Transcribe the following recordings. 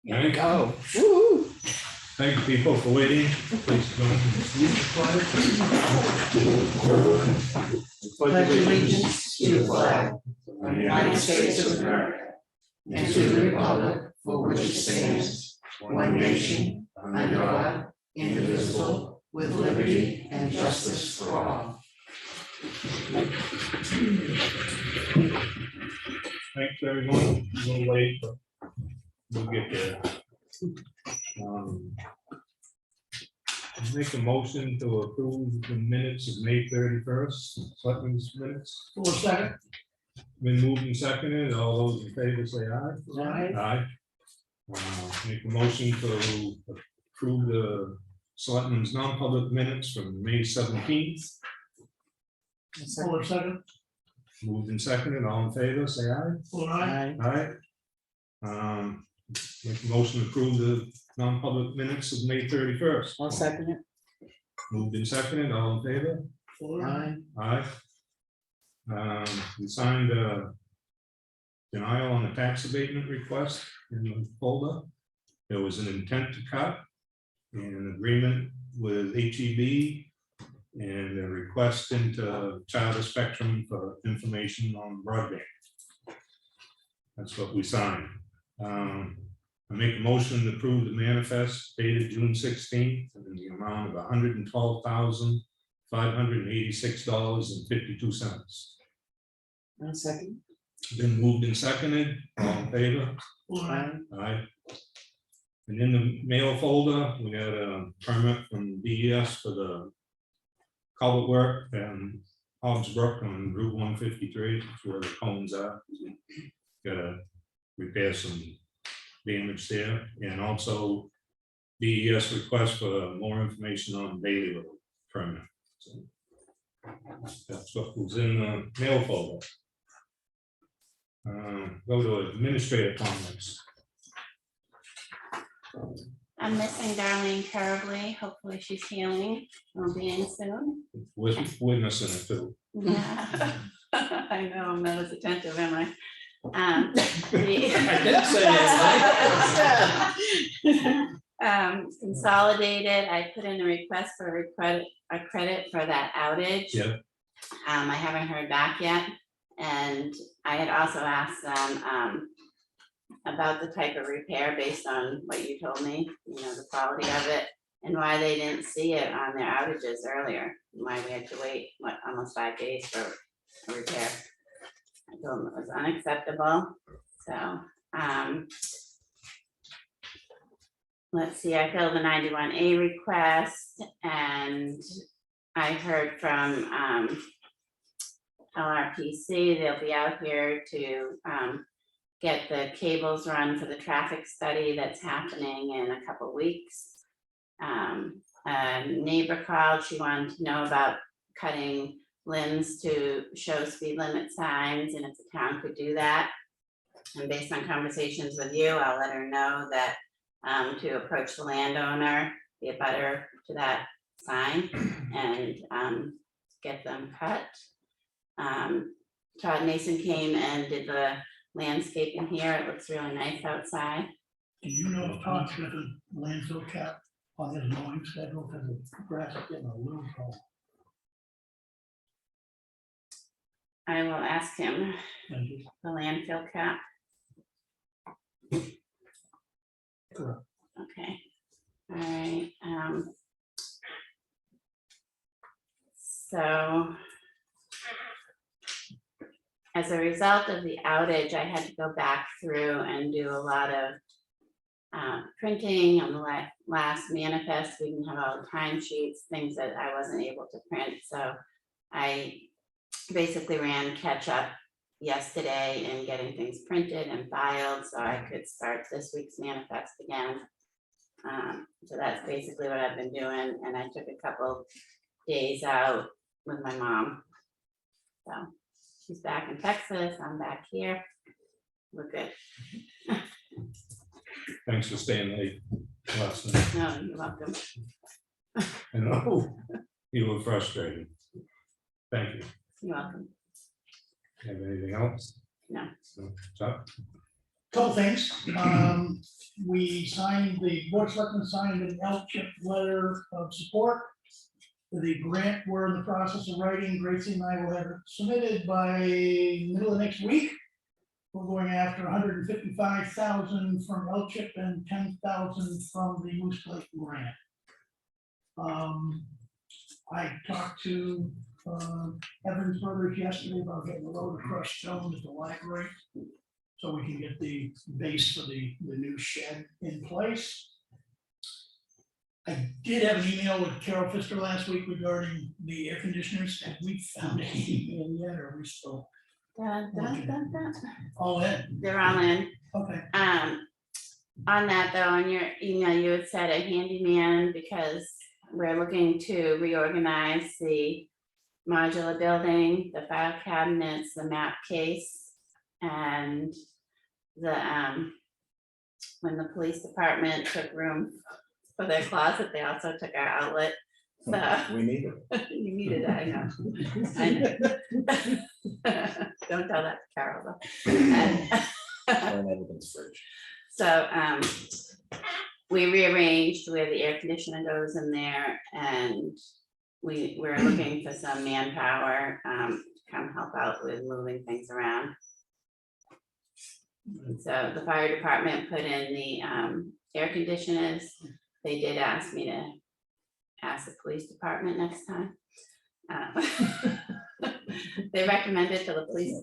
There you Go. Woo. Thank you, people, for waiting. Please join me in the flag. Pledge allegiance to the flag of the United States of America and to the republic for which it stands, one nation, under God, indivisible, with liberty and justice for all. Thanks, everyone. A little late, but we'll get there. Make a motion to approve the minutes of May 31st, Selectmen's minutes. For a second. Been moved and seconded. All those in favor say aye. Aye. Aye. Make a motion to approve the Selectmen's non-public minutes from May 17th. For a second. Moved and seconded. All in favor say aye. For aye. Aye. Make a motion to approve the non-public minutes of May 31st. I'll second it. Moved and seconded, all in favor? For aye. Aye. We signed a denial on the tax abatement request in the folder. There was an intent to cut and an agreement with HEB and a request into Charter Spectrum for information on broadband. That's what we signed. I make a motion to approve the manifest dated June 16th in the amount of $112,586.52. I'll second. Been moved and seconded, all in favor? Aye. Aye. And in the mail folder, we got a permit from DES for the culvert work and Hobbs Brook on Route 153, that's where the cones are. Gotta repair some damage there, and also DES request for more information on Bailey Road permit. So that's what was in the mail folder. Go to administrative comments. I'm missing Darlene terribly. Hopefully she's healing. We'll be in soon. Witnessing it too. Yeah. I know, I'm not as attentive, am I? I did say Consolidated, I put in a request for a credit for that outage. Yep. I haven't heard back yet, and I had also asked them about the type of repair based on what you told me, you know, the quality of it, and why they didn't see it on their outages earlier, why we had to wait, what, almost 5 days for a repair. I told them it was unacceptable, so, let's see, I filled the 91A request, and I heard from LRPC, they'll be out here to get the cables run for the traffic study that's happening in a couple weeks. A neighbor called, she wanted to know about cutting limbs to show speed limit signs and if the town could do that. And based on conversations with you, I'll let her know that to approach the landowner, the abutter to that sign, and get them cut. Todd Mason came and did the landscaping here. It looks really nice outside. Do you know if Todd's got a landfill cap on his mowing schedule, because the grass is getting a little tall? I will ask him Thank you. the landfill cap. Correct. Okay, all right. So as a result of the outage, I had to go back through and do a lot of printing on the last manifest. We didn't have all the timesheets, things that I wasn't able to print. So I basically ran catch up yesterday in getting things printed and filed so I could start this week's manifest again. So that's basically what I've been doing, and I took a couple days out with my mom. So she's back in Texas, I'm back here. We're good. Thanks for staying late last night. No, you're welcome. I know you were frustrated. Thank you. You're welcome. Have anything else? No. Chuck? Couple things. we signed, the board of selectmen signed an L-chip letter of support for the grant. We're in the process of writing. Gracie and I will have it submitted by middle of next week. We're going after 155,000 from L-chip and 10,000 from the Moose Lake grant. I talked to Evans Brothers yesterday about getting a load of crushed stone at the library, so we can get the base for the new shed in place. I did have an email with Carol Pfister last week regarding the air conditioners. Have we found anything yet, or are we still Dun, dun, dun, dun. all in? They're all in. Okay, On that though, on your email, you had said a handyman because we're looking to reorganize the modular building, the file cabinets, the map case, and the, when the police department took room for their closet, they also took our outlet. So We need it. you needed it, I know. I know. Don't tell that to Carol though. And Turn everything's fridge. so we rearranged where the air conditioner goes in there, and we're looking for some manpower to come help out with moving things around. And so the fire department put in the air conditioners. They did ask me to ask the police department next time. They recommended to the police.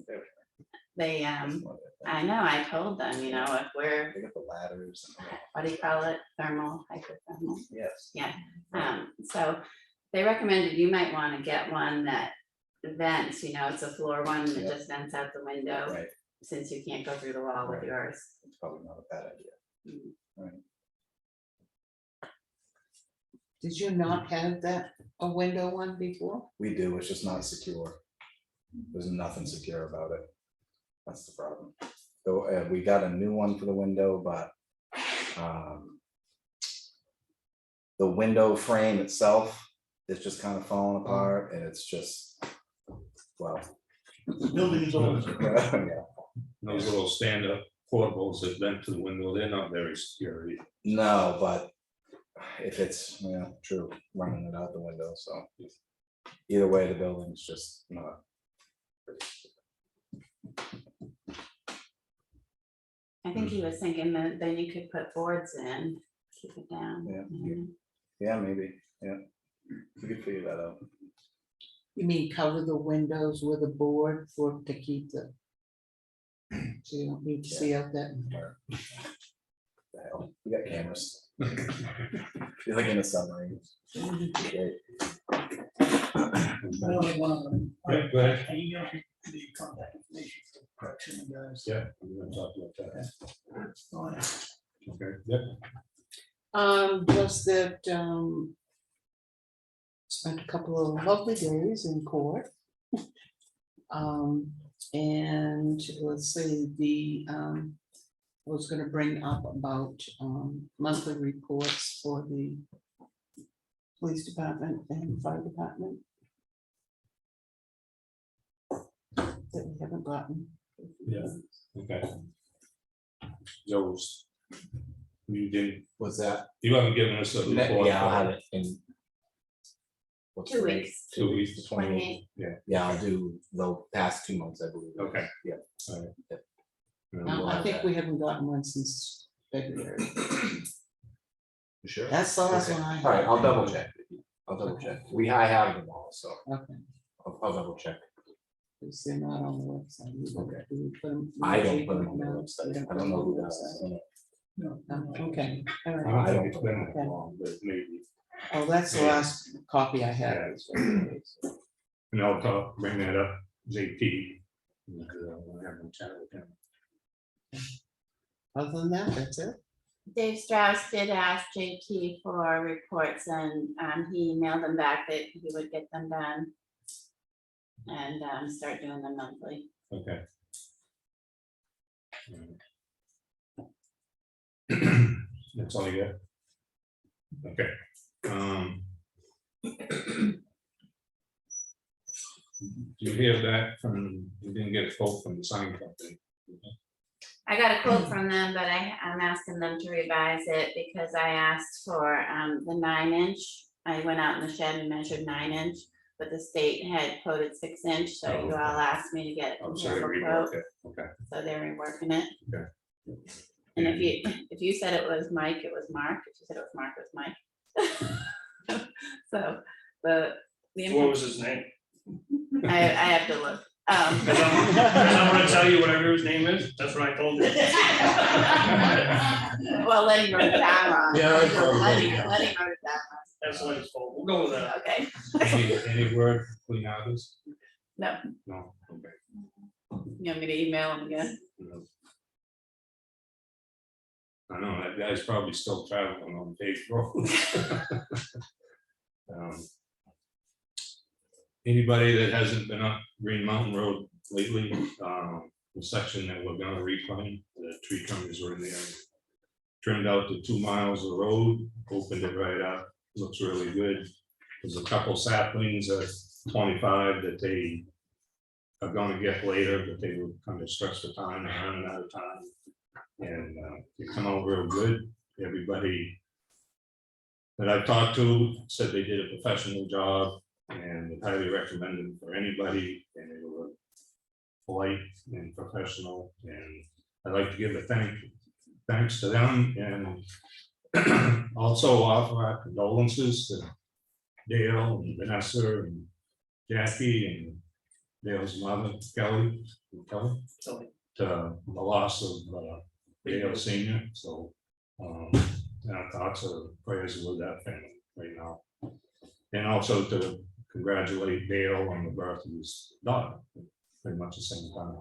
They I know, I told them, you know, if we're, They got the ladders. And what do you call it, thermal, hypothermal. yes. So they recommended you might want to get one that vents, you know, it's a floor one that Yep. just vents out the window, Right. since you can't go through the wall with Right. yours. It's probably not a bad idea. Right. Did you not have that, a window one before? We do. It's just not secure. There's nothing secure about it. That's the problem. So we got a new one for the window, but the window frame itself is just kind of falling apart, and it's just, well, the building is old. yeah. Those little stand-up portables that vent to the window, they're not very secure either. No, but if it's, yeah, true, running it out the window, so either way, the building's just not. I think he was thinking that then you could put boards in, keep it down. Yeah. Yeah, maybe, yeah. We could figure that out. You mean cover the windows with a board for, to keep the. So you don't need to see out that. The hell, we got cameras. You're like in a submarine. Great. I don't have one of them. Yeah, go ahead. I emailed you the contact information for the correction, guys. Yeah, we're gonna talk about that. Oh, yeah. Okay, yep. Just that, spent a couple of lovely days in court. And let's see, I was gonna bring up about, monthly reports for the police department and fire department. That we haven't gotten. Yeah. Okay. Those, you didn't, What's that? you haven't given us a report. Yeah, I'll have it in. what's 2 the date? weeks. 2 weeks, the 28th. 28. Yeah, Yeah, I'll do the past 2 months, I believe. okay. Yeah. All right. Yep. And No, we'll I have think that. we haven't gotten one since February. You sure? That's the last Okay. one I All right, had. I'll double check. I'll double Okay. check. I have them all, so Okay, I'll double check. because they're not on the website. Okay. Do we put them- I don't put them on the No, website. we I don't know who put does. them on the website. Oh, Okay, all I right. don't I think it's don't- been that okay. long, but maybe. Oh, that's the last copy I had. And I'll talk, bring that up, JP. and, we'll have a chat with him. Other than that, that's it. Dave Strauss did ask JT for reports, and he emailed them back that he would get them done. And start doing them monthly. Okay. That's all you got? Okay. Do you hear that from, you didn't get a quote from the sign company? I got a quote from them, but I'm asking them to revise it because I asked for the 9-inch. I went out in the shed and measured 9-inch, but the state had quoted 6-inch, so Oh, you all asked me to get a I'm sorry, comparable quote, rework it, okay. so they're reworking it. Okay. And if you said it was Mike, it was Mark. If you said it was Mark, it was Mike. So What was his name? I have to look. Because I'm gonna tell you whatever his name is, that's what I told you. Well, Lenny wrote it down wrong. Yeah, I probably Lenny did. wrote it down That's what it's called, we'll go with that. wrong. Okay, Any word for clean houses? no, No, okay. you want me to email him again? No. I know, that guy's probably still traveling on paved road. Anybody that hasn't been up Green Mountain Road lately, the section that we're gonna reclaim, the tree trimmers were in there. Trimmed out the 2 miles of road, opened it right up, looks really good. There's a couple saplings at 25 that they are gonna get later, but they were kind of stressed for time, and running out of time. And they come out real good. Everybody that I've talked to said they did a professional job and highly recommended for anybody, and they were polite and professional, and I'd like to give a thanks to them, and also offer our condolences to Dale and Vanessa and Jackie and Dale's mother, Kelly, to the loss of Dale Senior, so our thoughts are prayers with that family right now. And also to congratulate Dale on the birth of his daughter, pretty much the same time.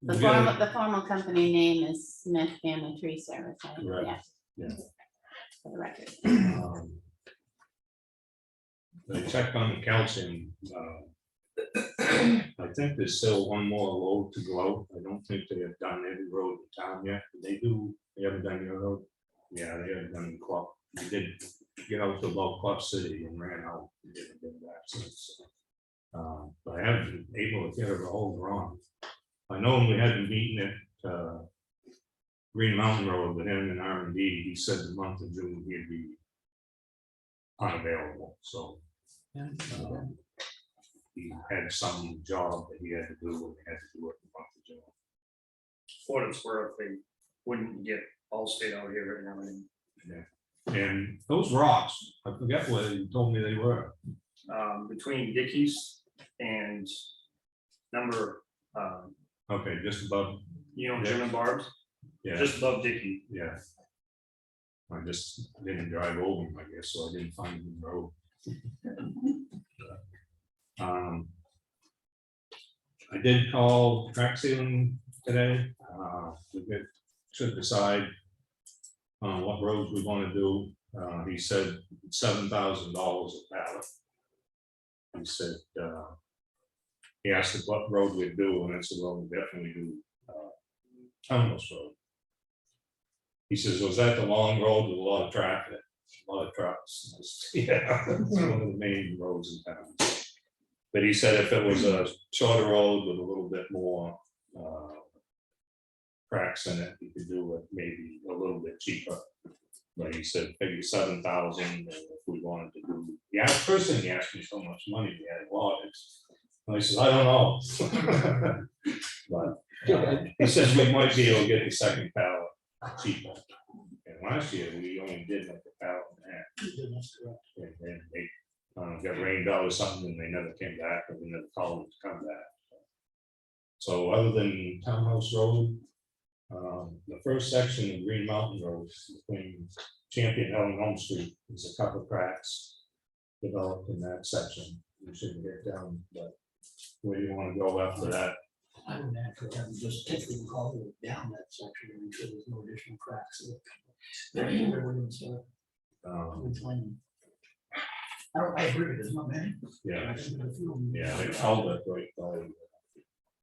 The formal company name is Smith Family Tree Service, right? Right. Yeah. Yeah. For the record. They checked on the calcium. I think there's still one more load to go out. I don't think they have done every road in town yet. They do, they haven't done your road. Yeah, they haven't done Clough. They did get out to about Clough City and ran out. And didn't get back since. But I haven't been able to get her a hold wrong. I know when we had a meeting at Green Mountain Road with him and R&D, he said the month of June he'd be unavailable, so. He had some job that he had to do and he had to do it in the month of June. For what it's worth, they wouldn't get all state out here right now. And those rocks, I forget what you told me they were. Between Dickey's and number, Okay, just above, Jim and Barb's, yeah, just above Dickey. yeah. I just didn't drive over him, I guess, so I didn't find him in the road. I did call crack sealing today. Should decide on what roads we want to do. He said $7,000 a pallet. He said he asked us what road we'd do, and I said, well, we definitely do Townhouse Road. He says, was that the long road with a lot of traffic, a lot of trucks? I said, yeah, it's one of the main roads in town. But he said if it was a shorter road with a little bit more cracks in it, you could do it maybe a little bit cheaper. But he said maybe 7,000, and if we wanted to do, yeah, first thing he asked me so much money we had waters. I said, I don't know. But he says we might be able to get the second pallet cheaper. And last year we only did like a pallet and a half. And then they got rained out or something, and they never came back, or we never called them to come back. So other than Townhouse Road, the first section of Green Mountain Road between Champion Hill and Home Street, there's a couple of cracks developed in that section. We shouldn't get down, but where do you want to go after that? I would actually have just take the call down that section and make sure there's no additional cracks. I agree with this, not many. Yeah, yeah, they called it right by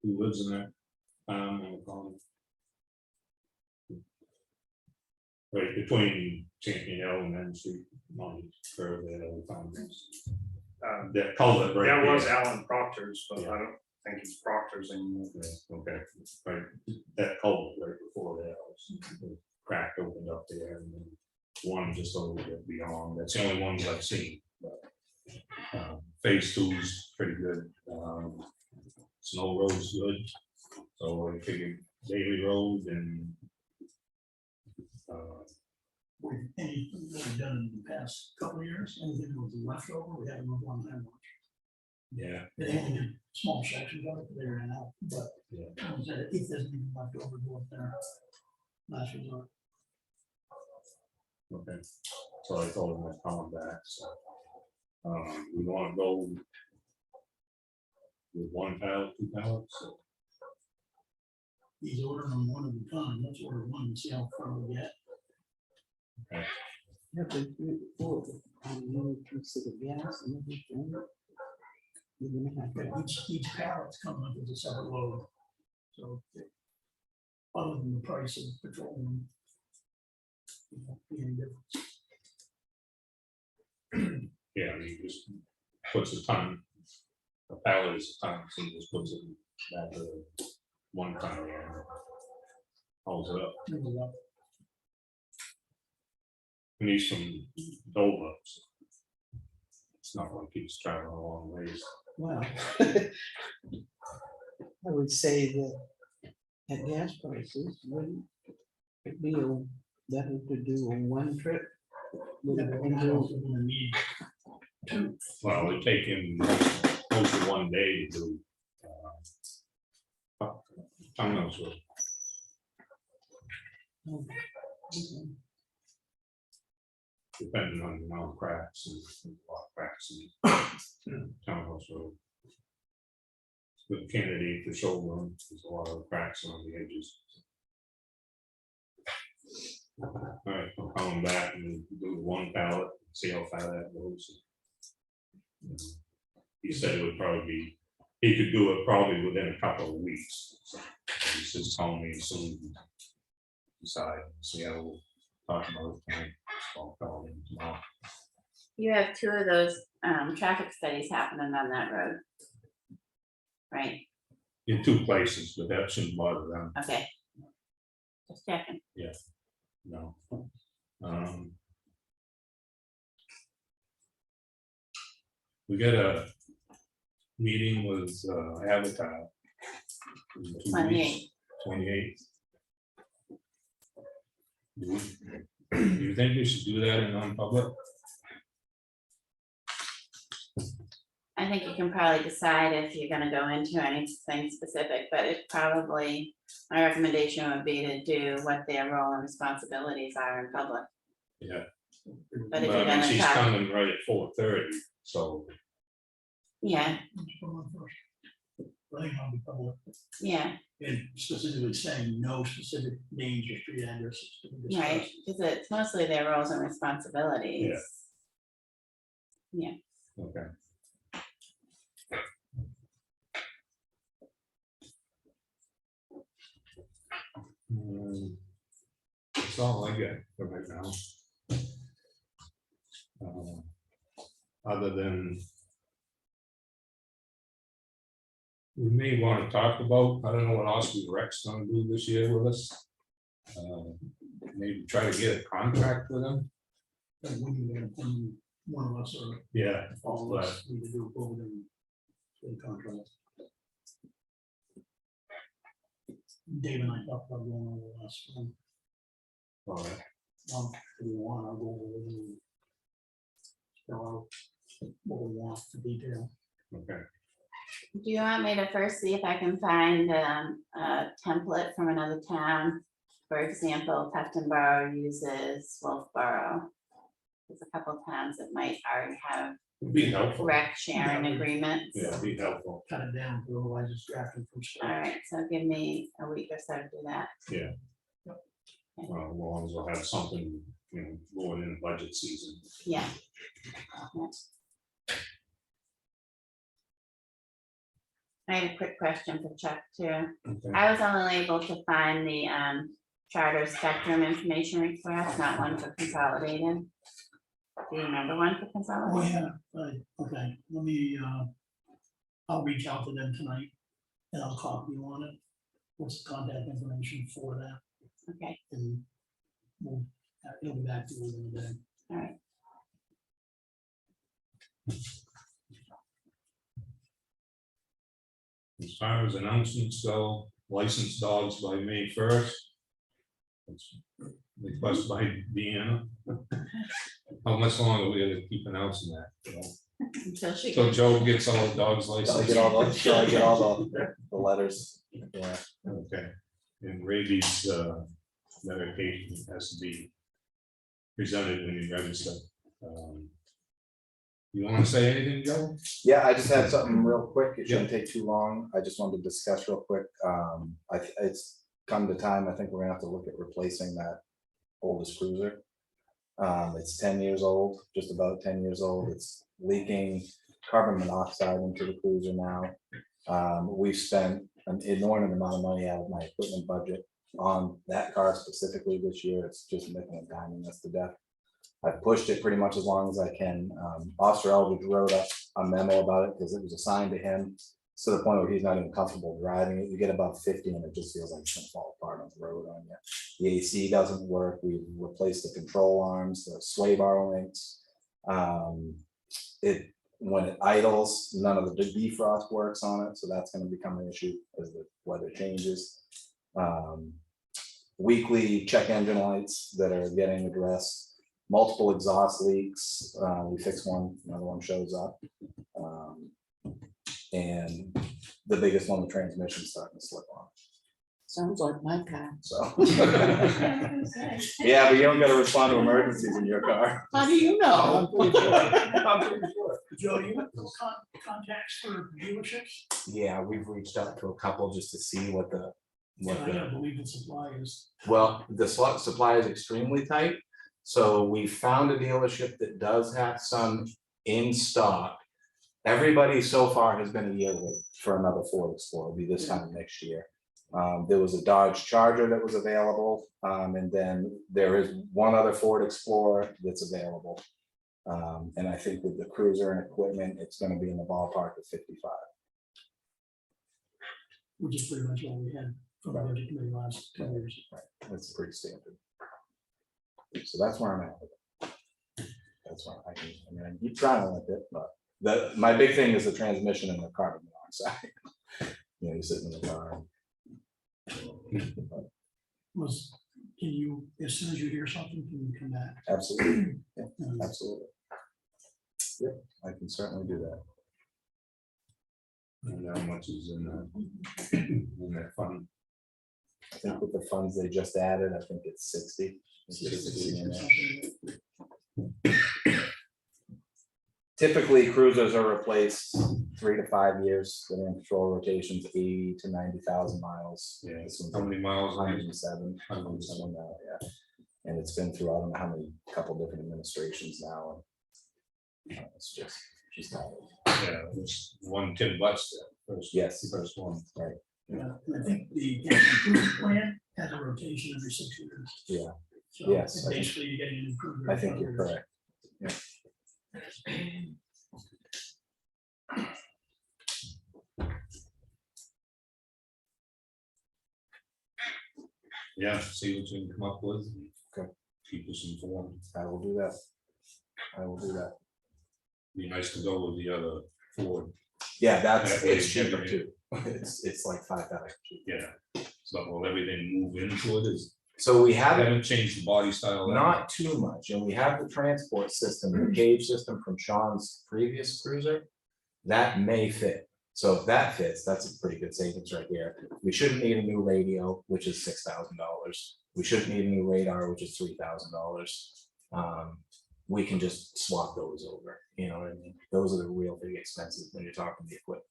who lives in that on the corner. Right between Champion Hill and N Street, on further they found this. That culvert right That was there. Alan Proctor's, but I don't, think it's Proctor's anymore. Yeah, okay, right, that culvert right before that was cracked, opened up there, and then one just a little bit beyond, that's the only ones I've seen. But, phase two's pretty good, Snow Road's good, so I figured Daily Road and Anything we've done in the past couple of years, anything that was left over, we haven't moved on that much. yeah, They only did small sections of it there and out, but yeah, if there's anything left over, go up there. Last resort. okay, so I told him I'd call him back, so. We wanna go with one pallet, two pallets, so, He's ordering them one at a time, let's order one and see how far we get. Have to do it for, you consider gas and everything. You're gonna have But to, each pallet's coming up as a separate load. So, other than the price of petroleum. it won't be any difference. yeah, he just puts a ton, a pallet is a ton, so he just puts it back to the one ton, yeah. Holds it up, Move it up. we need some Dover. So it's not like he's traveling a long ways. well. I would say that at gas prices, wouldn't it be better to do a one trip? With Yeah, a but we're not one also gonna need two. Well, it'd take him most of one day to do. Tunnels with trip? Okay. depending on the amount of cracks and a lot of cracks and tunnels road. Good candidate for shoulder, there's a lot of cracks on the edges. All right, I'll call him back and do one pallet, see how far that goes. He said it would probably be, he could do it probably within a couple of weeks. So he's just telling me as soon as he decide, see how we'll talk about it tonight. So I'll call him tomorrow. You have two of those traffic studies happening on that road. Right, In two places, but that shouldn't bother them, okay. Just checking. no. We got a meeting with Avatar. 28. 28. Do you think we should do that in non-public? I think you can probably decide if you're gonna go into anything specific, but it probably, my recommendation would be to do what their role and responsibilities are in public. Yeah. But if you're gonna She's talk, coming right at 4:30, so, yeah, Let's put one first. I think I'll be public. yeah, And specifically saying no specific names or street addresses to be right, discussed. because it's mostly their roles and responsibilities. okay. That's all I got for right now. Other than we may want to talk about, I don't know what Oscar Rex gonna do this year with us. Maybe try to get a contract with him. And we can, and one of us or Yeah. all of us need to do a quote and the contract. Dave and I talked about going over the last one. All right. If you want, I'll go over it and spell out what we want to detail. Okay. Do you want me to first see if I can find a template from another town? For example, Peftonborough uses Wolfboro. There's a couple towns that might already have It'd be helpful. rec sharing agreements. Yeah, it'd be helpful. Cut it down, otherwise it's drafted from All scratch. right, so give me a week or so to do that. Yeah. Well, as long as we'll have something, going in budget season. Yeah. I have a quick question for Chuck too. Okay. I was only able to find the charter spectrum information request, not one for consolidated. Do you remember one for Oh, consolidated? yeah, right, okay, let me, I'll reach out to them tonight and I'll copy you on it. What's the contact information for that? Okay, And we'll, it'll be back to you in a day. all right. As far as announcements go, licensed dogs by May 1st. That's request by Deanna. How much longer are we gonna keep announcing that? You know? Until she So gets, Joe gets all the dogs Shall I licensed. get all the, shall I get all the letters? Yeah. Okay, and rabies medication has to be presented when you register. You want to say anything, Joe? Yeah, I just had something real quick. It shouldn't take too long. I just wanted to discuss real quick. It's come to time. I think we're gonna have to look at replacing that oldest cruiser. It's 10 years old, just about 10 years old. It's leaking carbon monoxide into the cruiser now. We've spent an inordinate amount of money out of my equipment budget on that car specifically this year. It's just nickel and diming us to death. I've pushed it pretty much as long as I can. Officer Eldridge wrote up a memo about it because it was assigned to him to the point where he's not even comfortable driving it. You get above 50 and it just feels like it's gonna fall apart on the road on you. The AC doesn't work. We've replaced the control arms, the sway bar links. When it idles, none of the defrost works on it, so that's gonna become an issue as the weather changes. Weekly check engine lights that are getting addressed. Multiple exhaust leaks. We fix one, another one shows up. And the biggest one, the transmission starting to slip on. Sounds like my car. So. Yeah, but you don't gotta respond to emergencies in your car. How do you know? Joe, you have contacts for dealerships? Yeah, we've reached out to a couple just to see what the, I gotta believe the supply is. well, the supply is extremely tight. So we found a dealership that does have some in stock. Everybody so far has been a year wait for another Ford Explorer. It'll be this time next year. There was a Dodge Charger that was available, and then there is one other Ford Explorer that's available. And I think with the cruiser and equipment, it's gonna be in the ballpark of 55. Which is pretty much all we had from the budget committee last 2 years. That's pretty standard. So that's where I'm at with it. That's why I mean, I keep trying with it, but my big thing is the transmission and the carbon monoxide. You know, you're sitting in the car. Can you, as soon as you hear something, can you come back? Absolutely, yeah, absolutely. Yeah, I can certainly do that. And how much is in that fund? I think with the funds they just added, I think it's 60. It's 60 in there. Typically, cruisers are replaced 3 to 5 years. They're in patrol rotations, 80 to 90,000 miles. Yeah, This one's how many miles? 107, 107 now, yeah. And it's been through, I don't know how many, couple different administrations now. And it's just not, Yeah, there's one Tim Butts there. Yes. First one. right, And I think the improvement plan has a rotation every 6 years. yeah, So Yes, I think- basically you're getting an improvement. I think you're correct. Yeah, see what you can come up with. Okay. Keep us informed. I will do that. I will do that. Be nice to go with the other Ford. Yeah, that's, That way it's you cheaper get it. too. It's like 5,000. Yeah. So will everything move into it? Is So we I have haven't changed the body style. not too much, and we have the transport system, the cage system from Sean's previous cruiser. That may fit. So if that fits, that's a pretty good savings right here. We shouldn't need a new radio, which is $6,000. We shouldn't need a new radar, which is $3,000. We can just swap those over, you know what I mean? Those are the real big expenses when you're talking the equipment.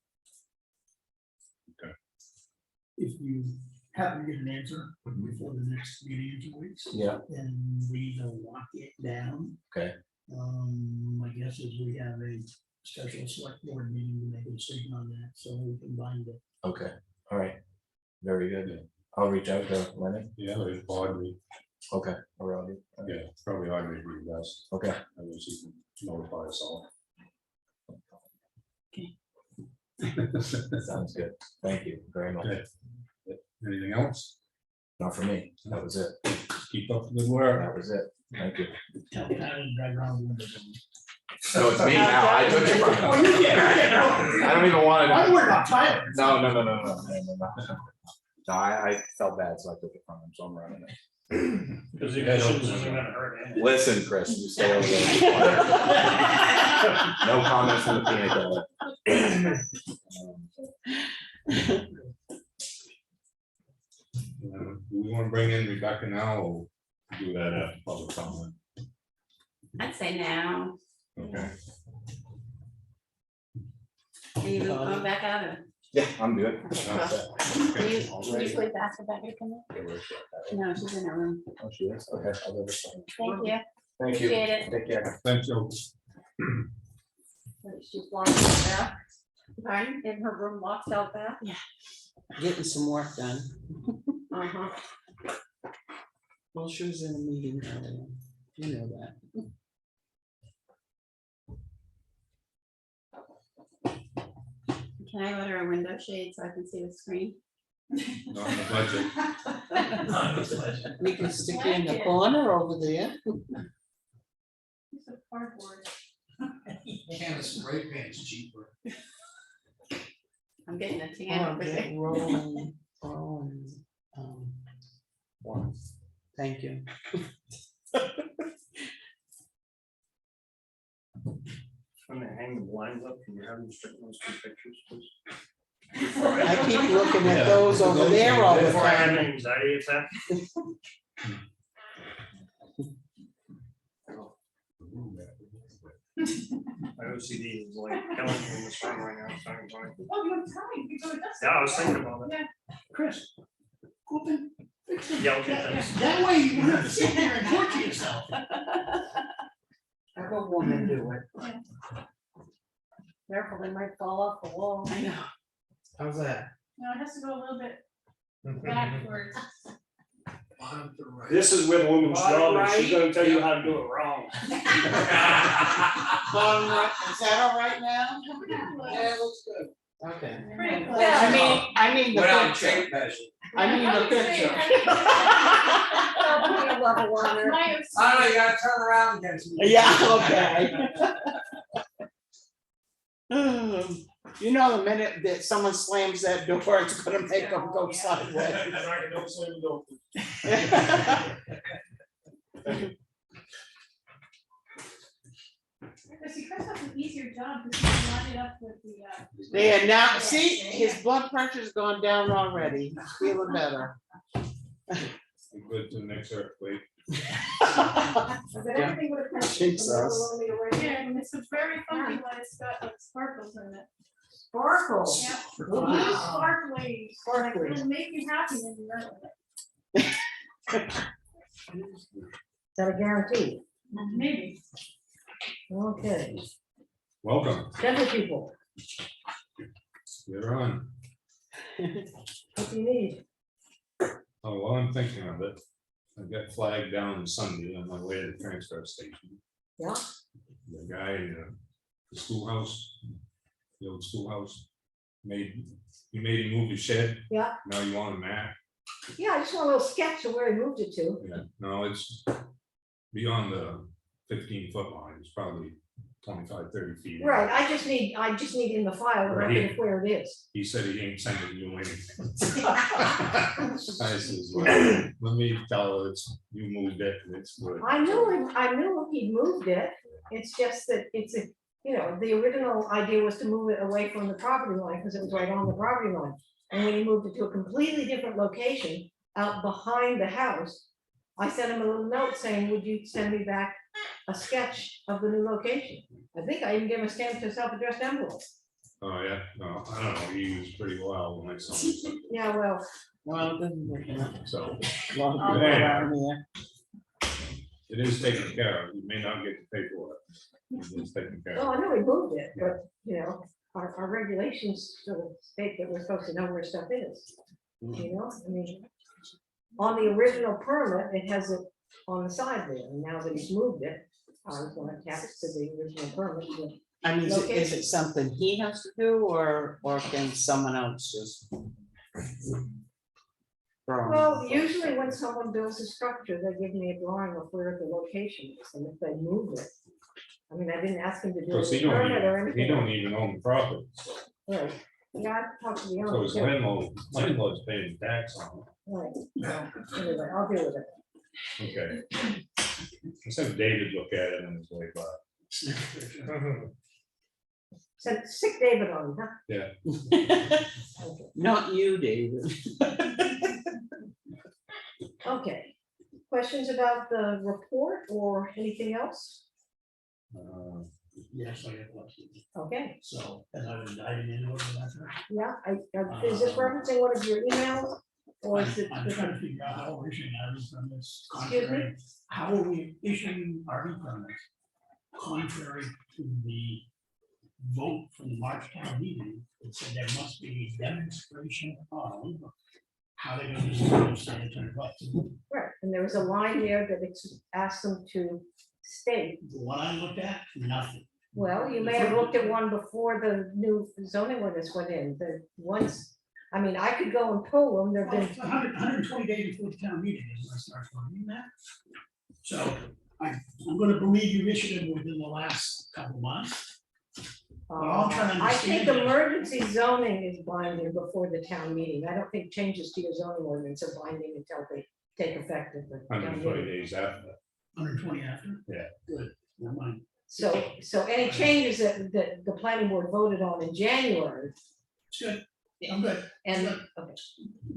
If you happen to get an answer before the next meeting in 2 weeks. Yeah. And we don't lock it down. Okay. My guess is we have a special select board meeting to make a decision on that, so we can bind it. Okay, all right, very good. I'll reach out to Lenny. Yeah, it's Audrey. Okay, Aurelio. Yeah, probably Audrey would be best. Okay, I wish you can notify us all. Sounds good. Thank you very much. Okay. Anything else? Not for me. That was it. Keep up the good work. That was it. Thank you. Tell me how to drive around the window. So it's me now. I took it from Oh, him. you did. I don't even want I'm to. worried about Tyler. No. No, I felt bad, so I took it from him, so I'm running it. Because the cushions isn't gonna hurt anything. Listen, Chris, you stay over there. No comments from the peanut gallery. Do we want to bring in Rebecca now or do that after public comment? I'd say now, Okay. are you going back out or? Yeah, I'm good. Can you please ask Rebecca to come in? No, she's in her room. Oh, she is? Okay. I'll go this way. Thank you. Thank you. Appreciate it. Take care. Thanks, Joe. She's locked out back. Pardon? In her room, locked out back. Getting some work done. Uh-huh. Well, she was in a meeting earlier. You know that. Can I order a window shade so I can see the screen? Not in the budget. We can stick you in the corner over there. Piece of cardboard. Can't spray paint's cheaper. I'm getting a Oh, tan over get there. rolling. One. Thank you. When they hang the blinds up, can you have them straighten those two pictures, please? I keep looking at those over there all the Before I have an time. anxiety attack. My OCD is like killing me in the sun right now. So I'm going, Oh, you have time. You go to yeah, I was thinking about it. Chris. Open. Yeah, okay, thanks. That way you don't have to sit there and torture yourself. Have a woman do it. Careful, they might fall off the wall. I know. How's that? No, it has to go a little bit backwards. This is with a woman's job, and she's gonna tell you how to do it wrong. Is that all right now? Yeah, it looks good. Okay. Pretty close. I mean the picture. measure. I mean the picture. Put a level on her. I don't know, you gotta turn around against me. Yeah, okay. You know, the minute that someone slams that door, it's gonna make them go sideways. See, Chris has an easier job because he's lined it up with the. Yeah, now, see, his blood pressure's gone down already, he's feeling better. We're good to the next earthquake. But everything would have. Jesus. Yeah, and it's very funny when it's got like sparkles in it. Sparkles. Yeah. Wow. Sparkly. Sparkly. Like, it'll make you happy when you know it. Is that a guarantee? Maybe. Okay, Welcome, several people, you're on. what do you need? Oh, well, I'm thinking of it. I got flagged down Sunday on my way to the transfer station. Yeah. The guy in the schoolhouse, the old schoolhouse, he made him move his shed. Yeah. Now you want a map? Yeah, I just want a little sketch of where he moved it to. Yeah, no, it's beyond the 15-foot line. It's probably 25, 30 feet. Right, I just need in the file, to Right. look at where it is. He said he ain't sending you anything. I says, well, let me tell her you moved it and it's good. I knew he moved it, it's just that it's a, you know, the original idea was to move it away from the property line, because it was right on the property line. And when he moved it to a completely different location, out behind the house, I sent him a little note saying, would you send me back a sketch of the new location? I think I even gave him a stamp to self-addressed envelope. Oh, yeah, no, I don't know, he was pretty wild when I saw him, Yeah, well, Well, it doesn't work out. so A lot of people around here. it is taken care of, you may not get to pay for it. It's taken care oh, of. I know he moved it, but, you know, our regulations sort of state that we're supposed to know where stuff is. You know, I mean, on the original permit, it has it on the side there, and now that he's moved it, I was gonna attach to the original permit, I mean, is it location. something he has to do, or can someone else just? Well, usually when someone builds a structure, they give me a drawing of where the location is, and if they move it. I mean, I didn't ask him to do Because a he don't permit or even, he anything. don't even own the property. Right, yeah, I talked to the So owner. his too. landlord's paying tax on Right, so, anyway, I'll deal with it. it. Okay. Let's have David look at it on his way by. Send sick David on, huh? Yeah. Okay. Not you, David. Okay, questions about the report or anything else? Yes, I have questions. Okay, So, as I was diving into it, yeah, is this referencing one of your emails? Or is it? I'm trying to figure out how we're issuing RV permits Excuse me? contrary, how are we issuing RV permits contrary to the vote from the March town meeting? It said there must be a demonstration of how they're going to use sanitary buses. Right, and there was a line there that it's asked them to state. The one I looked at, nothing. Well, you may have looked at one before the new zoning ordinance went in, the ones, I mean, I could go and pull them, there've Well, been. it's 120 days before the town meeting is when I start reading that. So I'm gonna believe you issued it within the last couple months. all I'm trying to I think understand is- emergency zoning is binding before the town meeting. I don't think changes to your zoning ordinance are binding until they take effect at the town 120 meeting. days after. 120 after? Yeah. Good, never mind. So any changes that the planning board voted on in January, It's good, I'm good, and, Good. okay,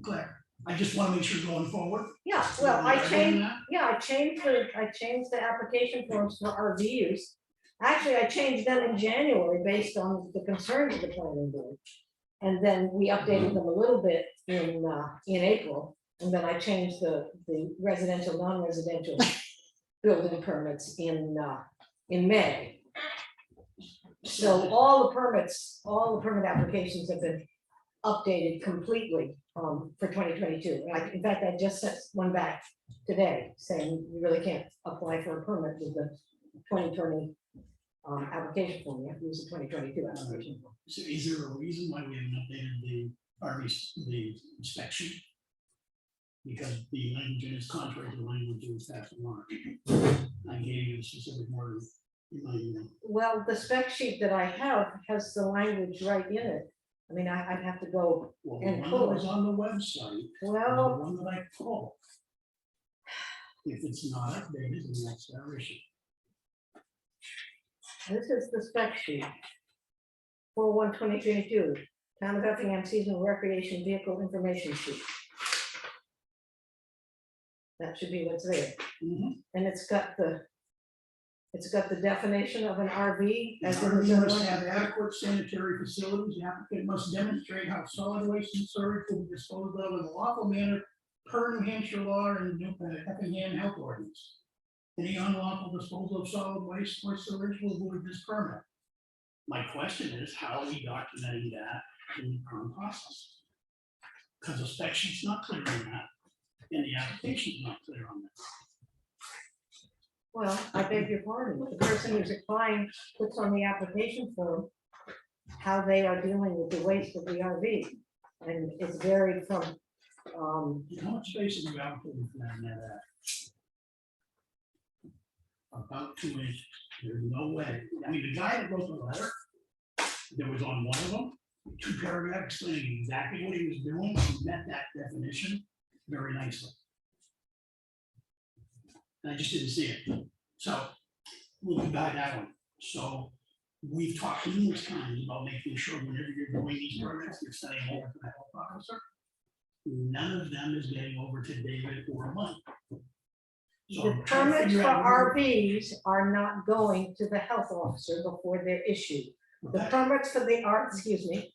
clear. I just wanna make sure going forward. yeah, well, I Are you changed, doing that? yeah, I changed the application forms for RV use. Actually, I changed them in January based on the concerns of the planning board. And then we updated them a little bit in April, and then I changed the residential, non-residential building permits in May. So all the permit applications have been updated completely for 2022. In fact, I just sent one back today saying you really can't apply for a permit with the 2020 application form. You have to use the 2022 application form. So is there a reason why we haven't updated the RV, the spec sheet? Because the language is contrary to the language in statute law. I gave you a specific word in my email. Well, the spec sheet that I have has the language right in it. I mean, I'd have to go, Well, the And one pull that it. was on the website, and the well, one that I pulled. If it's not updated, then that's our issue. this is the spec sheet. For 1/2022, Town of Effingham Seasonal Recreation Vehicle Information Sheet. That should be what's there. Mhm. And it's got the definition of an RV. The as in the RV zoning must ordinance. have adequate sanitary facilities. The applicant must demonstrate how solid waste and sewage will be disposed of in a lawful manner per New Hampshire law and New Effingham Health Ordinance. Any unlawful disposal of solid waste or sewage will void this permit. My question is, how are we documenting that in the permit process? Because the spec sheet's not clear on that, and the application's not clear on that. Well, I beg your pardon, the person who's applying puts on the application form how they are dealing with the waste of the RV. And it's varied from, How much space is you allocated for that in that act? About 2 inches. There's no way. I mean, the guy that wrote the letter, there was on one of them, 2 paragraphs explaining exactly what he was doing, he met that definition very nicely. And I just didn't see it. So we'll be back that one. So we've talked numerous times about making sure whenever you're doing these permits, you're sending them over to the health officer. None of them is getting over to David or Mike. So the I'm trying to permits figure for out where- RVs are not going to the health officer before they're issued. The Okay. permits for the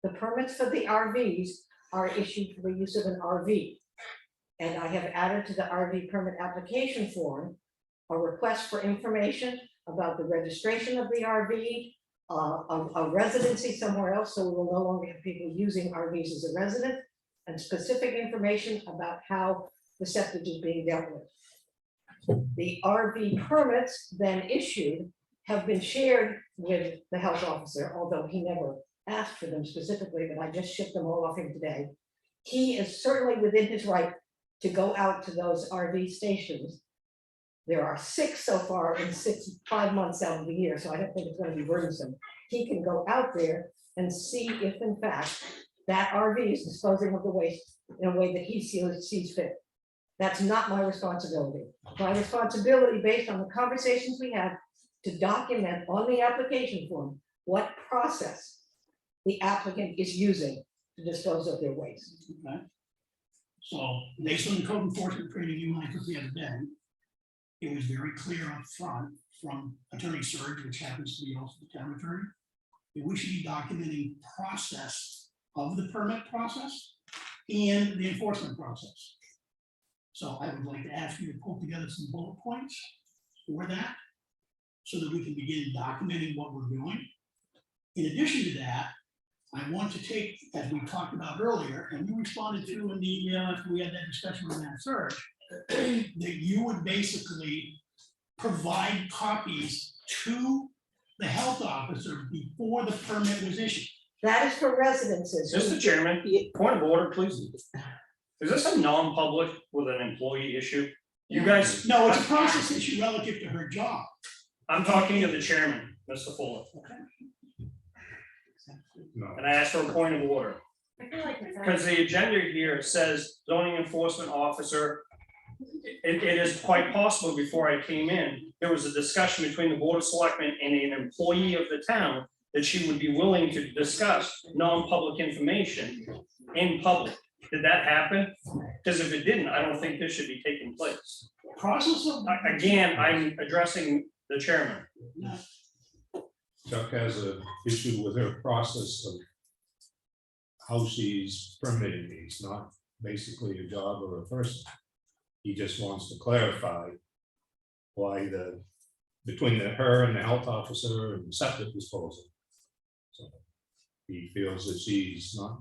the permits for the RVs are issued for the use of an RV. And I have added to the RV permit application form a request for information about the registration of the RV, a residency somewhere else, so we will no longer have people using RVs as a resident, and specific information about how the septic is being dealt with. The RV permits then issued have been shared with the health officer, although he never asked for them specifically, but I just shipped them all off him today. He is certainly within his right to go out to those RV stations. There are 6 so far in 5 months out of the year, so I don't think it's gonna be burdensome. He can go out there and see if in fact that RV is disposing of the waste in a way that he sees fit. That's not my responsibility. My responsibility, based on the conversations we had, to document on the application form what process the applicant is using to dispose of their waste. Okay. So based on the code enforcement training you and I took the other day, it was very clear up front from Attorney Surge, which happens to be also the town attorney, that we should be documenting process of the permit process and the enforcement process. So I would like to ask you to pull together some bullet points for that, so that we can begin documenting what we're doing. In addition to that, I want to take, as we talked about earlier, and you responded to in the email after we had that discussion with that search, that you would basically provide copies to the health officer before the permit was issued. That is for residences. Mr. Chairman, point of order, please. Is this a non-public with an employee issue? You guys, No, it's a process issue relative to her job. I'm talking to the chairman, Mr. Fuller, No, and I asked for a point of order. I feel like it's. Because the agenda here says zoning enforcement officer. It is quite possible before I came in, there was a discussion between the board of selectmen and an employee of the town that she would be willing to discuss non-public information in public. Did that happen? Because if it didn't, I don't think this should be taking place. Process of. Again, I'm addressing the chairman. Chuck has an issue with her process of how she's permitting these, not basically a job or a person. He just wants to clarify why between her and the health officer and septic disposal. So he feels that she's not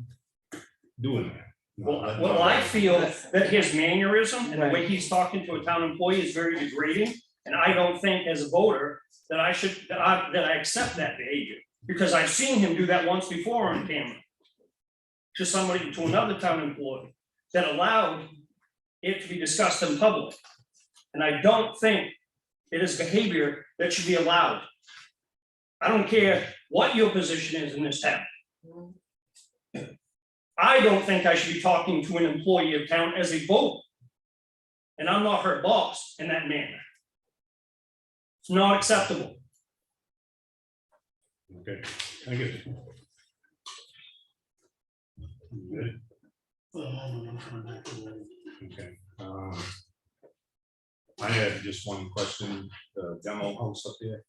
doing that. Well, I feel that his mannerism and the way he's talking to a town employee is very degrading. And I don't think as a voter that I should, that I accept that behavior. Because I've seen him do that once before on camera. To another town employee that allowed it to be discussed in public. And I don't think it is behavior that should be allowed. I don't care what your position is in this town. I don't think I should be talking to an employee of town as a voter. And I'm not her boss in that manner. It's not acceptable. Okay, thank you. Good. Okay. I had just one question, the demo house up there.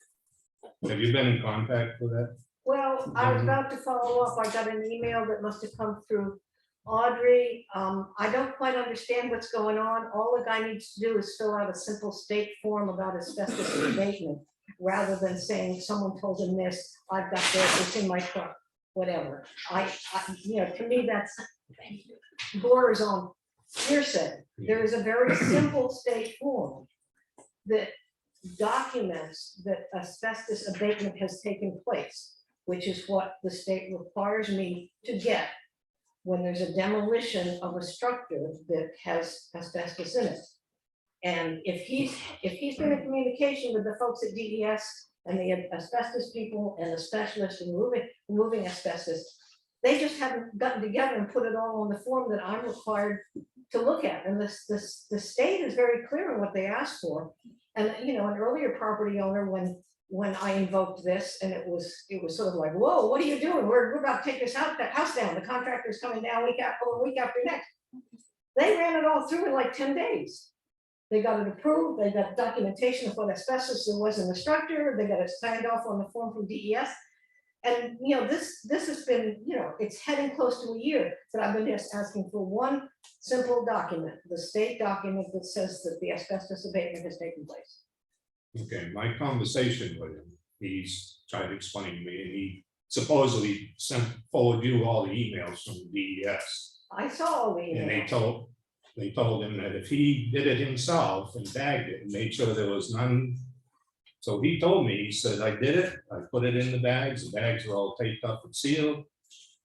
Have you been in contact with that? Well, I was about to follow up. I got an email that must have come through Audrey. I don't quite understand what's going on. All the guy needs to do is fill out a simple state form about asbestos abatement, rather than saying someone told him this, I've got this, it's in my truck, whatever. To me, that's borders on hearsay. There is a very simple state form that documents that asbestos abatement has taken place, which is what the state requires me to get when there's a demolition of a structure that has asbestos in it. And if he's been in communication with the folks at DES and the asbestos people and the specialists in removing asbestos, they just haven't gotten together and put it all on the form that I'm required to look at. And the state is very clear on what they asked for. And, an earlier property owner, when I invoked this, and it was sort of like, whoa, what are you doing? We're about to take that house down. The contractor's coming down week after next. They ran it all through in like 10 days. They got it approved. They got documentation of what asbestos there was in the structure. They got it signed off on the form from DES. And, this has been, it's heading close to a year that I've been just asking for one simple document, the state document that says that the asbestos abatement has taken place. Okay, my conversation with him, he's tried to explain to me, and he supposedly forwarded you all the emails from DES. I saw all the And they emails. told him that if he did it himself and bagged it and made sure there was none So he told me, he said, I did it, I put it in the bags are all taped up and sealed.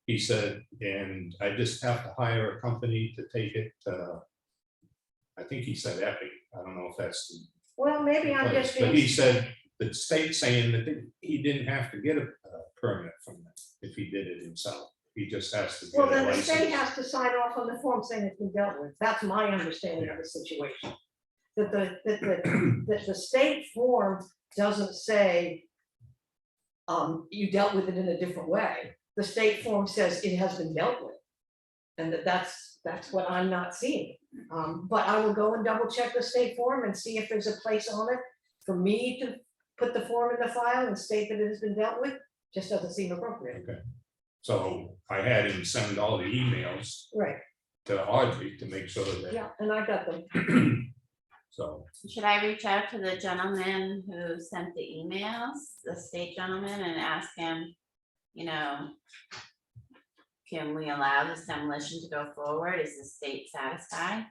He said, and I just have to hire a company to take it, I think he said Epic, I don't know if that's the Well, maybe I'm place, just but he being, said, the state saying that he didn't have to get a permit from them if he did it himself. He just has to well, get a then the state license. has to sign off on the form saying it's been dealt with. That's my understanding of the situation. That the state form doesn't say you dealt with it in a different way. The state form says it has been dealt with. And that's what I'm not seeing. But I will go and double check the state form and see if there's a place on it for me to put the form in the file and state that it has been dealt with. Just doesn't seem appropriate. Okay, so I had him send all the emails Right, to Audrey to make sure that, yeah, and I got them. so, Should I reach out to the gentleman who sent the emails, the state gentleman, and ask him, you know, can we allow this demolition to go forward? Is the state satisfied?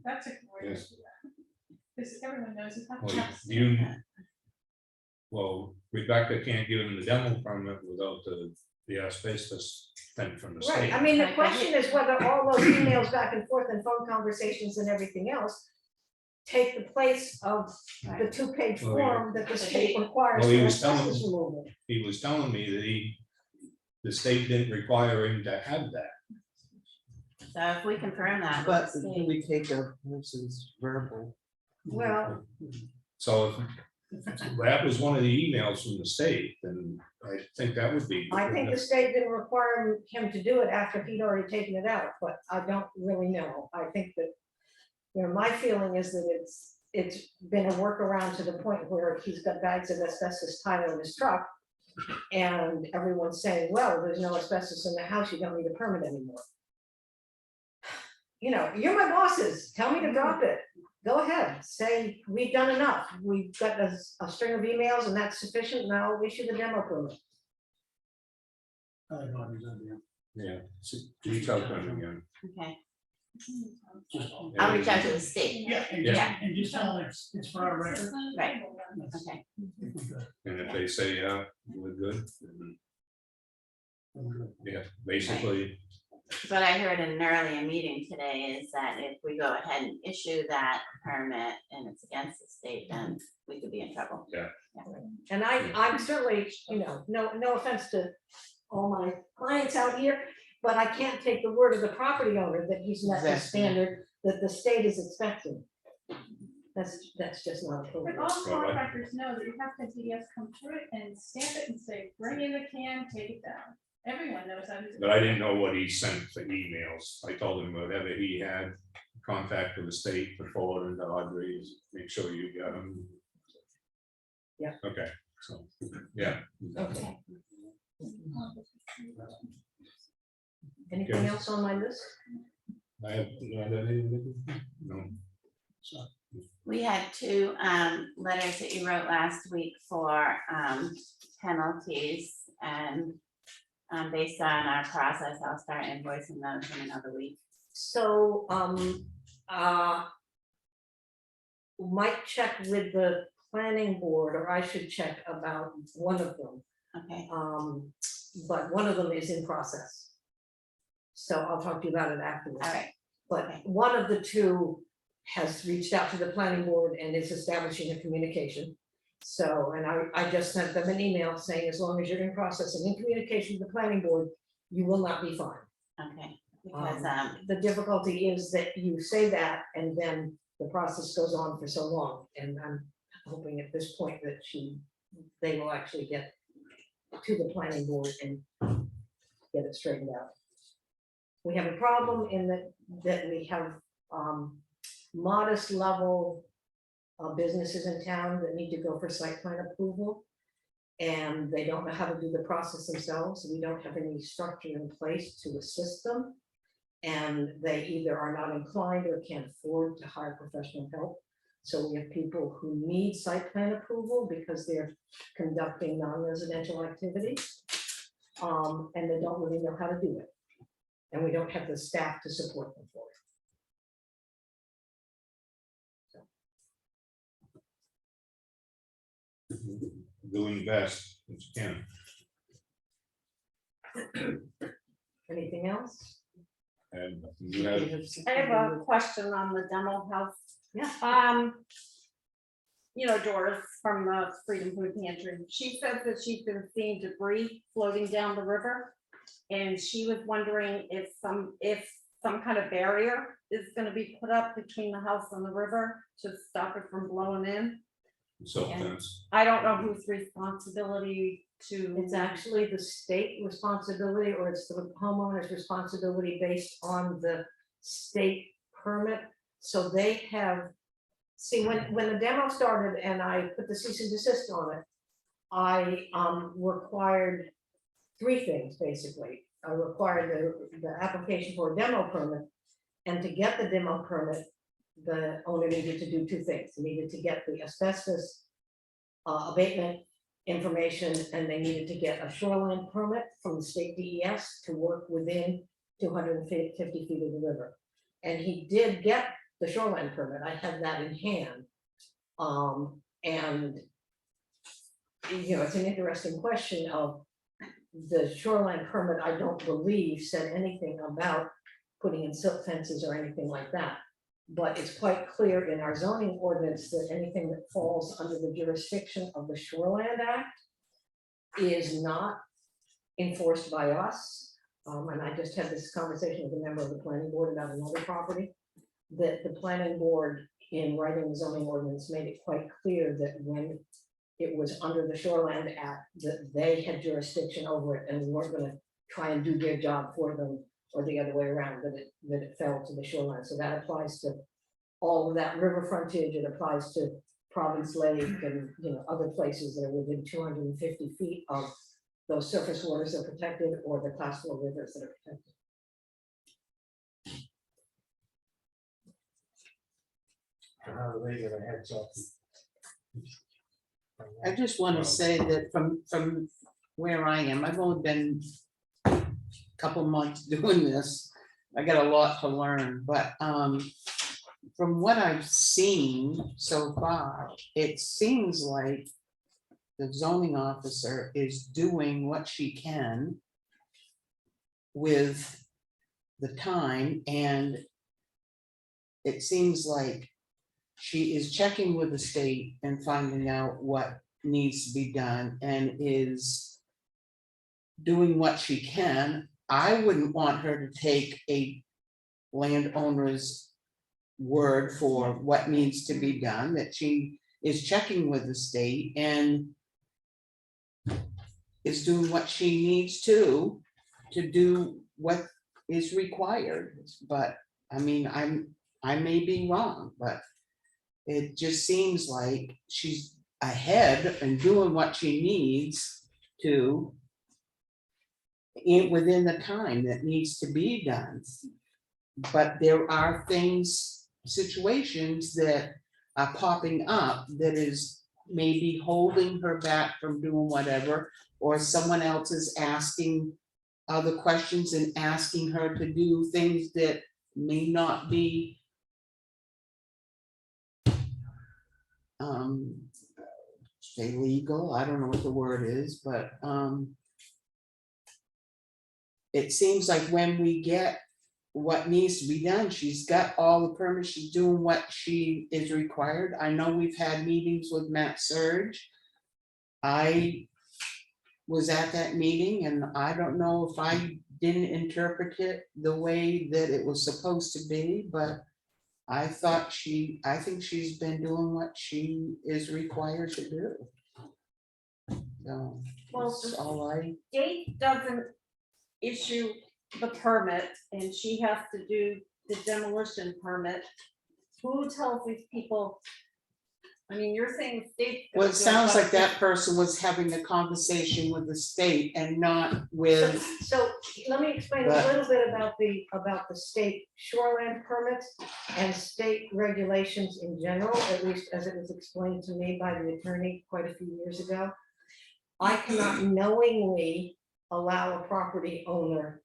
That's a great Yes. idea. Because everyone knows it's not. well, just- you, well, Rebecca can't give him the demo permit without the asbestos thing from the Right, state. I mean, the Right, but question is whether all those emails back and forth and phone conversations and everything else take the place of the two-page Well, yeah. form that the state requires Well, he for was telling asbestos me- removal. He was telling me that the state didn't require him to have that. So if we confirm that. with But the do state- we take a person's verbal? Well, So if that was one of the emails from the state, then I think that would be. I think the state didn't require him to do it after he'd already taken it out, but I don't really know. I think that, you know, my feeling is that it's been a workaround to the point where he's got bags of asbestos tile in his truck. And everyone's saying, well, there's no asbestos in the house, you don't need a permit anymore. You know, you're my bosses, tell me to drop it. Go ahead, say, we've done enough, we've got a string of emails and that's sufficient, now I'll issue the demo permit. I like Audrey's idea. Yeah, reach out to him again. Okay, Just- I'll reach out to the state. Yeah, and just tell them it's for our record. Right. That's- Okay, if we could. And if they say, yeah, we're good, then, yeah, basically, what I heard in an earlier meeting today is that if we go ahead and issue that permit and it's against the state, then we could be in trouble. And I'm certainly, you know, no offense to all my clients out here, but I can't take the word of the property owner that he's met the Exactly. standard that the state is expecting. That's just not But appropriate. all contractors know that you have to DES come through it and stamp it and say, bring in the can, take it down. Everyone knows that. but I didn't know what he sent for emails. I told him whatever he had contact with the state to forward and to Audrey, make sure you got them. Yeah. Okay, so, yeah. Okay. Anything else on my list? I have, no, We had two letters that you wrote last week for penalties, and based on our process, I'll start invoicing those in another week. So, might check with the planning board, or I should check about one of them. Okay, But one of them is in process. So I'll talk to you about it afterwards. all right, But one of the two has reached out to the planning board and is establishing a communication. So, and I just sent them an email saying, as long as you're in process and in communication with the planning board, you will not be fined. okay, because The difficulty is that you say that and then the process goes on for so long. And I'm hoping at this point that they will actually get to the planning board and get it straightened out. We have a problem in that we have modest level businesses in town that need to go for site plan approval. And they don't know how to do the process themselves. We don't have any structure in place to assist them. And they either are not inclined or can't afford to hire professional help. So we have people who need site plan approval because they're conducting non-residential activities. And they don't really know how to do it. And we don't have the staff to support them for it. doing the best that you can. Anything else? And you have, I have a question on the demo house. Yeah. You know, Doris from the Freedom Food Pantry, she says that she's been seeing debris floating down the river. And she was wondering if some kind of barrier is gonna be put up between the house and the river to stop it from blowing in. so fence. I don't know whose responsibility to. It's actually the state responsibility, or it's the homeowner's responsibility based on the state permit. So they have, see, when the demo started and I put the cease and desist on it, I required 3 things, basically. I required the application for a demo permit, and to get the demo permit, the owner needed to do 2 things. He needed to get the asbestos abatement information, and they needed to get a shoreline permit from the state DES to work within 250 feet of the river. And he did get the shoreline permit. I had that in hand. And you know, it's an interesting question of the shoreline permit. I don't believe said anything about putting in silt fences or anything like that. But it's quite clear in our zoning ordinance that anything that falls under the jurisdiction of the Shoreland Act is not enforced by us. And I just had this conversation with a member of the planning board about another property, that the planning board, in writing the zoning ordinance, made it quite clear that when it was under the Shoreland Act, that they had jurisdiction over it, and we weren't gonna try and do their job for them, or the other way around, that it fell to the shoreline. So that applies to all of that river frontage. It applies to Province Lake and, you know, other places that are within 250 feet of those surface waters that are protected, or the class 4 rivers that are protected. How do they get a heads up? I just want to say that from where I am, I've only been a couple months doing this. I got a lot to learn, but from what I've seen so far, it seems like the zoning officer is doing what she can with the time, and it seems like she is checking with the state and finding out what needs to be done and is doing what she can. I wouldn't want her to take a landowner's word for what needs to be done, that she is checking with the state and is doing what she needs to do what is required. But I mean, I may be wrong, but it just seems like she's ahead and doing what she needs to within the time that needs to be done. But there are things, situations that are popping up that is maybe holding her back from doing whatever, or someone else is asking other questions and asking her to do things that may not be say legal. I don't know what the word is, but it seems like when we get what needs to be done, she's got all the permits, she's doing what she is required. I know we've had meetings with Matt Surge. I was at that meeting, and I don't know if I didn't interpret it the way that it was supposed to be, but I think she's been doing what she is required to do. So Well, that's all I, State doesn't issue the permit and she has to do the demolition permit. Who tells these people? I mean, you're saying the state. well, it sounds like that person was having a conversation with the state and not with, So let me explain a But- little bit about the state shoreline permits and state regulations in general, at least as it was explained to me by the attorney quite a few years ago. I cannot knowingly allow a property owner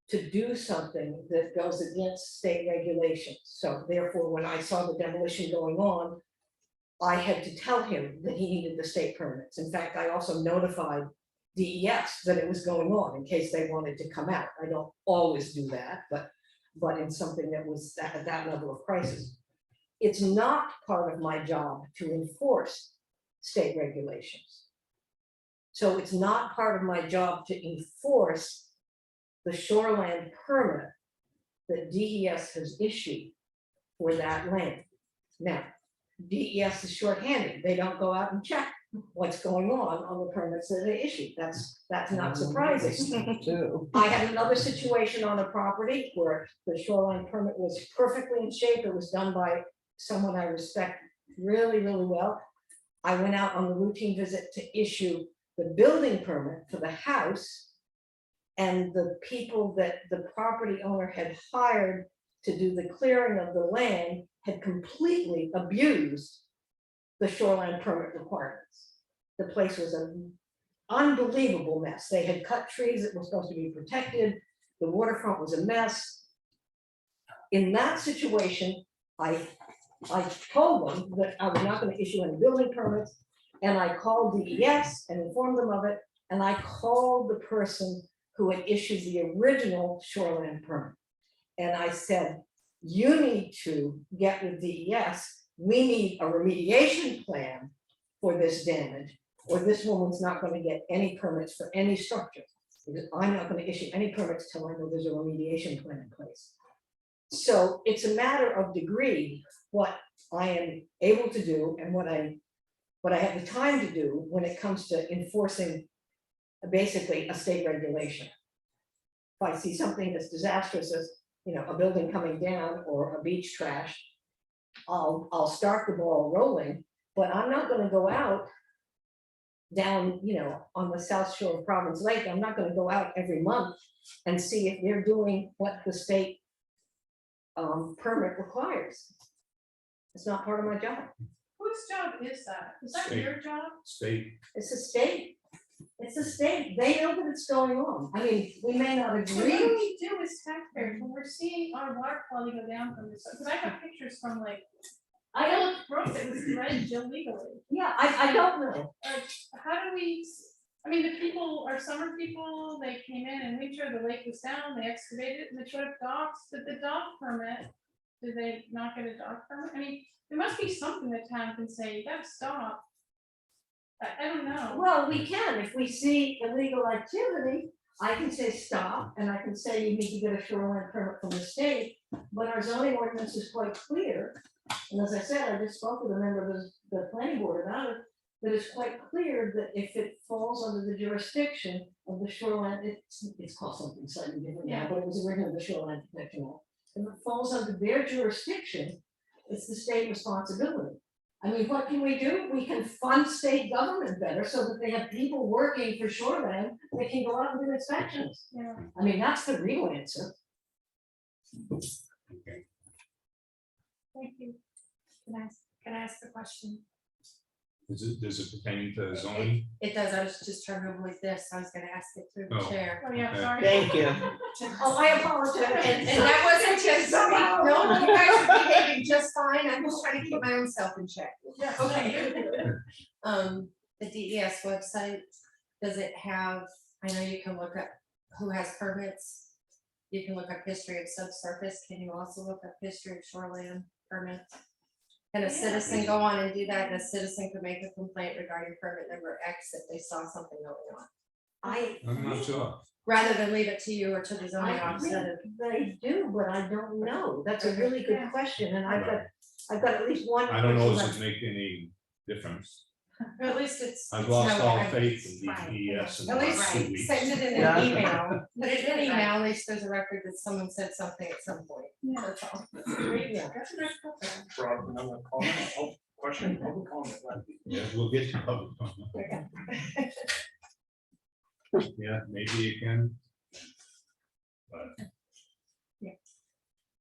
to do something that goes against state regulations. So therefore, when I saw the demolition going on, I had to tell him that he needed the state permits. In fact, I also notified DES that it was going on in case they wanted to come out. I don't always do that, but in something that was at that level of crisis. It's not part of my job to enforce state regulations. So it's not part of my job to enforce the shoreland permit that DES has issued for that land. Now, DES is shorthanded. They don't go out and check what's going on the permits that they issue. That's not surprising. Too. I had another situation on a property where the shoreline permit was perfectly in shape. It was done by someone I respect really, really well. I went out on the routine visit to issue the building permit for the house. And the people that the property owner had hired to do the clearing of the land had completely abused the shoreline permit requirements. The place was an unbelievable mess. They had cut trees that were supposed to be protected. The waterfront was a mess. In that situation, I told them that I was not going to issue any building permits, and I called DES and informed them of it, and I called the person who had issued the original shoreline permit. And I said, you need to get with DES. We need a remediation plan for this damage, or this woman's not going to get any permits for any structure. Because I'm not going to issue any permits till I know there's a remediation plan in place. So it's a matter of degree what I am able to do and what I have the time to do when it comes to enforcing basically a state regulation. If I see something that's disastrous as, you know, a building coming down or a beach trash, I'll start the ball rolling, but I'm not going to go out down, you know, on the south shore of Providence Lake. I'm not going to go out every month and see if they're doing what the state permit requires. It's not part of my job. Whose job is that? Is that State. your job? State, It's a state. It's a state. They know that it's going on. I mean, we may not So what do agree. we do as taxpayers when we're seeing our water quality go down from this? Because I got pictures from like, I don't, Brook that was dredged illegally. yeah, I don't know. How do we, I mean, the people are summer people, they came in winter, the lake was down, they excavated it, and they showed up docks, but the dock permit, did they not get a dock permit? I mean, there must be something that town can say, you gotta stop. I don't know. Well, we can, if we see illegal activity, I can say stop, and I can say you need to get a shoreline permit from the state, but our zoning ordinance is quite clear. And as I said, I just spoke with a member of the planning board about it, that it's quite clear that if it falls under the jurisdiction of the shoreline, it's called something slightly different now, but it was originally the Shoreline Protection Act. If it falls under their jurisdiction, it's the state responsibility. I mean, what can we do? We can fund state government better so that they have people working for shoreline that can go out and do inspections. Yeah. I mean, that's the real answer. okay. Thank you. Can I ask the question? Does it pertain to zoning? It does, I was just trying to avoid this, I was gonna ask it through the Oh. chair. Oh, yeah, Okay. sorry. Thank you. Oh, I apologize. And that wasn't just, no, you guys are behaving just fine, I'm just trying to keep my own self in check. Yeah, Okay. The DES website, does it have, I know you can look up who has permits. You can look up history of subsurface, can you also look up history of shoreline permits? Can a citizen go on and do that, and a citizen could make a complaint regarding permit number X if they saw something going on? I'm not sure. Rather than leave it to you or to the zoning I officer. think they do, but I don't know. That's a really good question, and I've got at least one. I don't know, person does it make any difference? Or at least it's. I've it's lost no- all I- faith in right, DES in the At least last 2 weeks. send it in Yeah. an email, put it in an email, at least there's a record that someone said something at some point. Yeah. That's all. Yeah. That's a nice question. Rob, another comment, question, public comment. Yeah, we'll get to public comment. Yeah, maybe you can. But,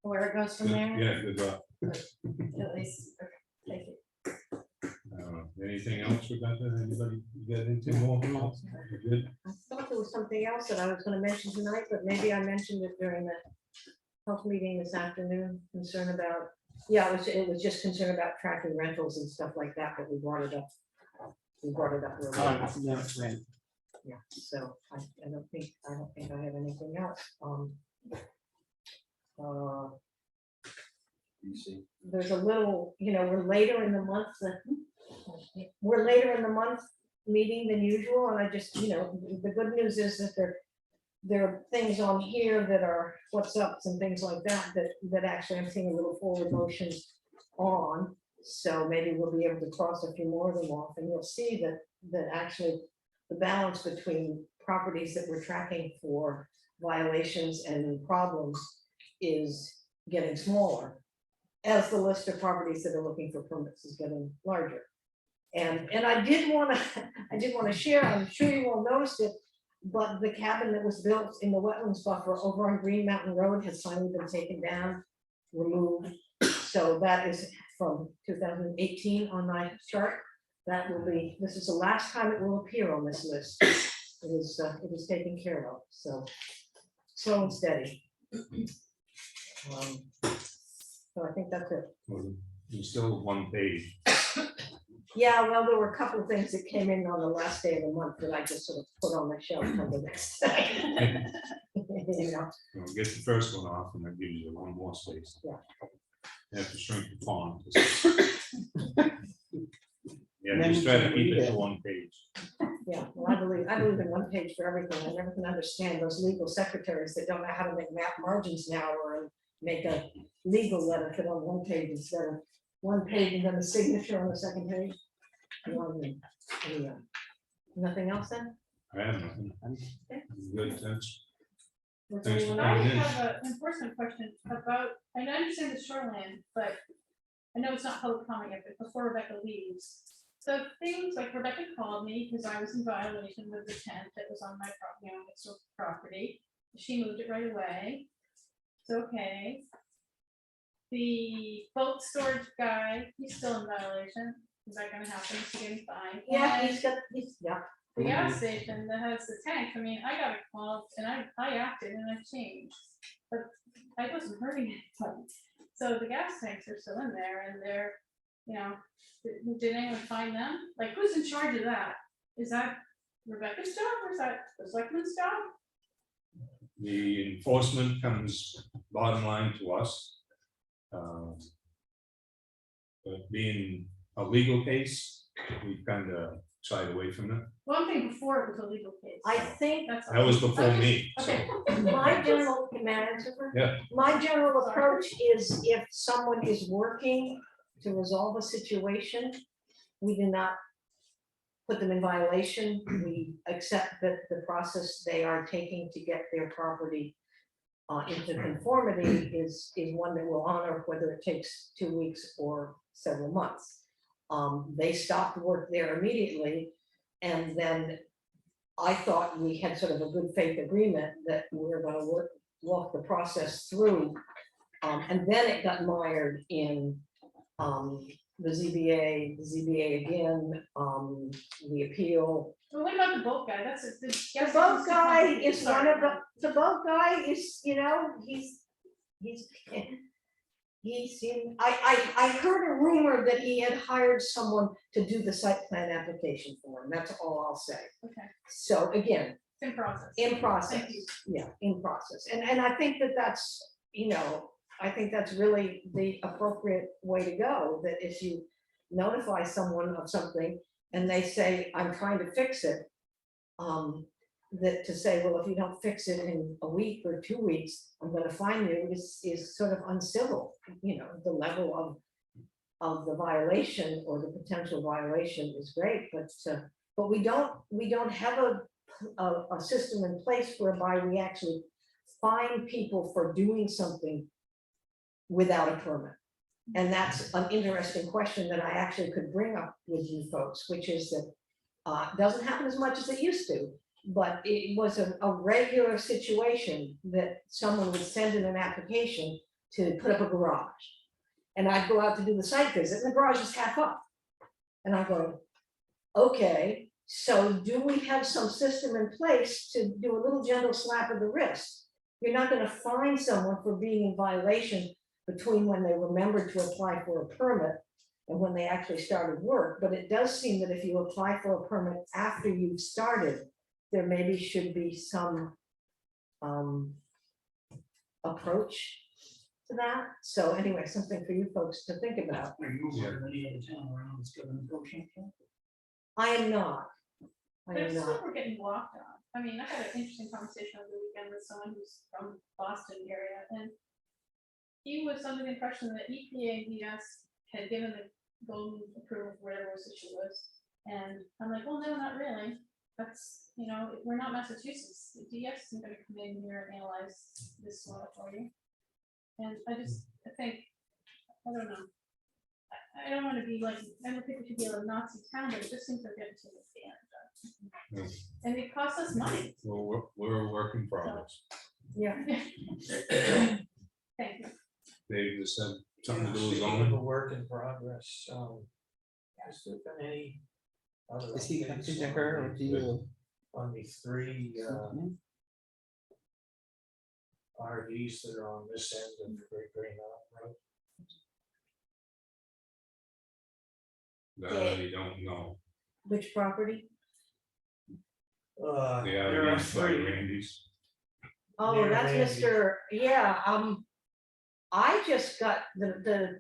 Where it goes from good- there, yeah, good luck. at least, okay, thank you. Anything else, Rebecca? Anybody get into more? We're good? I thought there was something else that I was gonna mention tonight, but maybe I mentioned it during the health meeting this afternoon, concern about Yeah, it was just concerned about tracking rentals and stuff like that, but we brought it up. We brought it up earlier. Right. Yeah, so I don't think I have anything else. There's a little, we're later in the month, meeting than usual, and I just, the good news is that there are things on here that are what's ups and things like that, that actually I'm seeing a little forward motion on. So maybe we'll be able to cross a few more of them off, and you'll see that actually the balance between properties that we're tracking for violations and problems is getting smaller as the list of properties that are looking for permits is getting larger. And I did want to share, I'm sure you all noticed it, but the cabin that was built in the wetlands buffer over on Green Mountain Road has finally been taken down, removed. So that is from 2018 on my chart. That will be, this is the last time it will appear on this list. It is taken care of, so slow and steady. So I think that's it. Well, there's still one page. Yeah, well, there were a couple of things that came in on the last day of the month that I just sort of put on the shelf until the next day. You know, Get the first one off and that gives you one more space. Yeah. You have to shrink the font. Yeah, just try to keep it to one page. yeah, well, I believe in one page for everything. I never can understand those legal secretaries that don't know how to make map margins now or make a legal letter fit on one page instead of one page and then a signature on the second page. Anyway, nothing else then? I have nothing. Good, thanks. Does Thanks for anyone I coming else? in. have an enforcement question about, and I understand the shoreline, but I know it's not public comment yet, but before Rebecca leaves. So things like Rebecca called me because I was in violation with the tent that was on my property. She moved it right away. It's okay. The boat storage guy, he's still in violation. Is that gonna happen? Is he getting fined? Yeah, And yeah. the gas station that has the tank, I mean, I got a call and I acted and I changed, but I wasn't hurting anybody. So the gas tanks are still in there and they're, did anyone find them? Like, who's in charge of that? Is that Rebecca's job or is that the selectman's job? The enforcement comes bottom line to us. But being a legal case, we kind of shied away from it. One thing before it was a legal case. I think That's That was before me. so- Okay. my general manager. Yeah. My general approach is if someone is working to resolve a situation, we do not put them in violation. We accept that the process they are taking to get their property into conformity is one that we'll honor, whether it takes 2 weeks or several months. They stopped work there immediately, and then I thought we had sort of a good faith agreement that we were going to walk the process through, and then it got mired in the ZBA again, the appeal. Well, what about the boat guy? That's the The boat guy is one of the boat guy is, I heard a rumor that he had hired someone to do the site plan application for him. That's all I'll say. Okay, So again, it's in process. in process, Thank you. yeah, in process. And I think that's, I think that's really the appropriate way to go, that if you notify someone of something and they say, I'm trying to fix it, that to say, well, if you don't fix it in a week or 2 weeks, I'm gonna fine you is sort of uncivil, the level of the violation or the potential violation is great, but we don't have a system in place whereby we actually fine people for doing something without a permit. And that's an interesting question that I actually could bring up with you folks, which is that doesn't happen as much as it used to, but it was a regular situation that someone would send in an application to put up a garage. And I'd go out to do the site visit and the garage is half up. And I go, okay, so do we have some system in place to do a little gentle slap of the wrist? You're not gonna fine someone for being in violation, between when they remembered to apply for a permit and when they actually started work, but it does seem that if you apply for a permit after you've started, there maybe should be some approach to that. So anyway, something for you folks to think about. Are you aware of any other town around that's got an approach like that? I am not. I There's am some not. we're getting blocked on. I mean, I had an interesting conversation over the weekend with someone who's from Boston area, and he was under the impression that EPA and DS had given the golden approval for whatever this issue was. And I'm like, well, no, not really. That's, you know, we're not Massachusetts. The DS isn't gonna come in here and analyze this soil for you. And I think, I don't know. I don't wanna be like, I don't think it should be a Nazi town, but it just seems like getting to the end. And it costs us money. Well, we're a work in progress. Yeah. Thank you. Dave just said something to do with Speaking of a zoning. work in progress, has there been any other Is he updates talking to her or to you? on the three Mhm. RVs that are on this end of the Great Green Mountain Road? That I don't know. Which property? The There are RVs by three. Randy's. Oh, Near that's Randy. Mr. Yeah, I just got the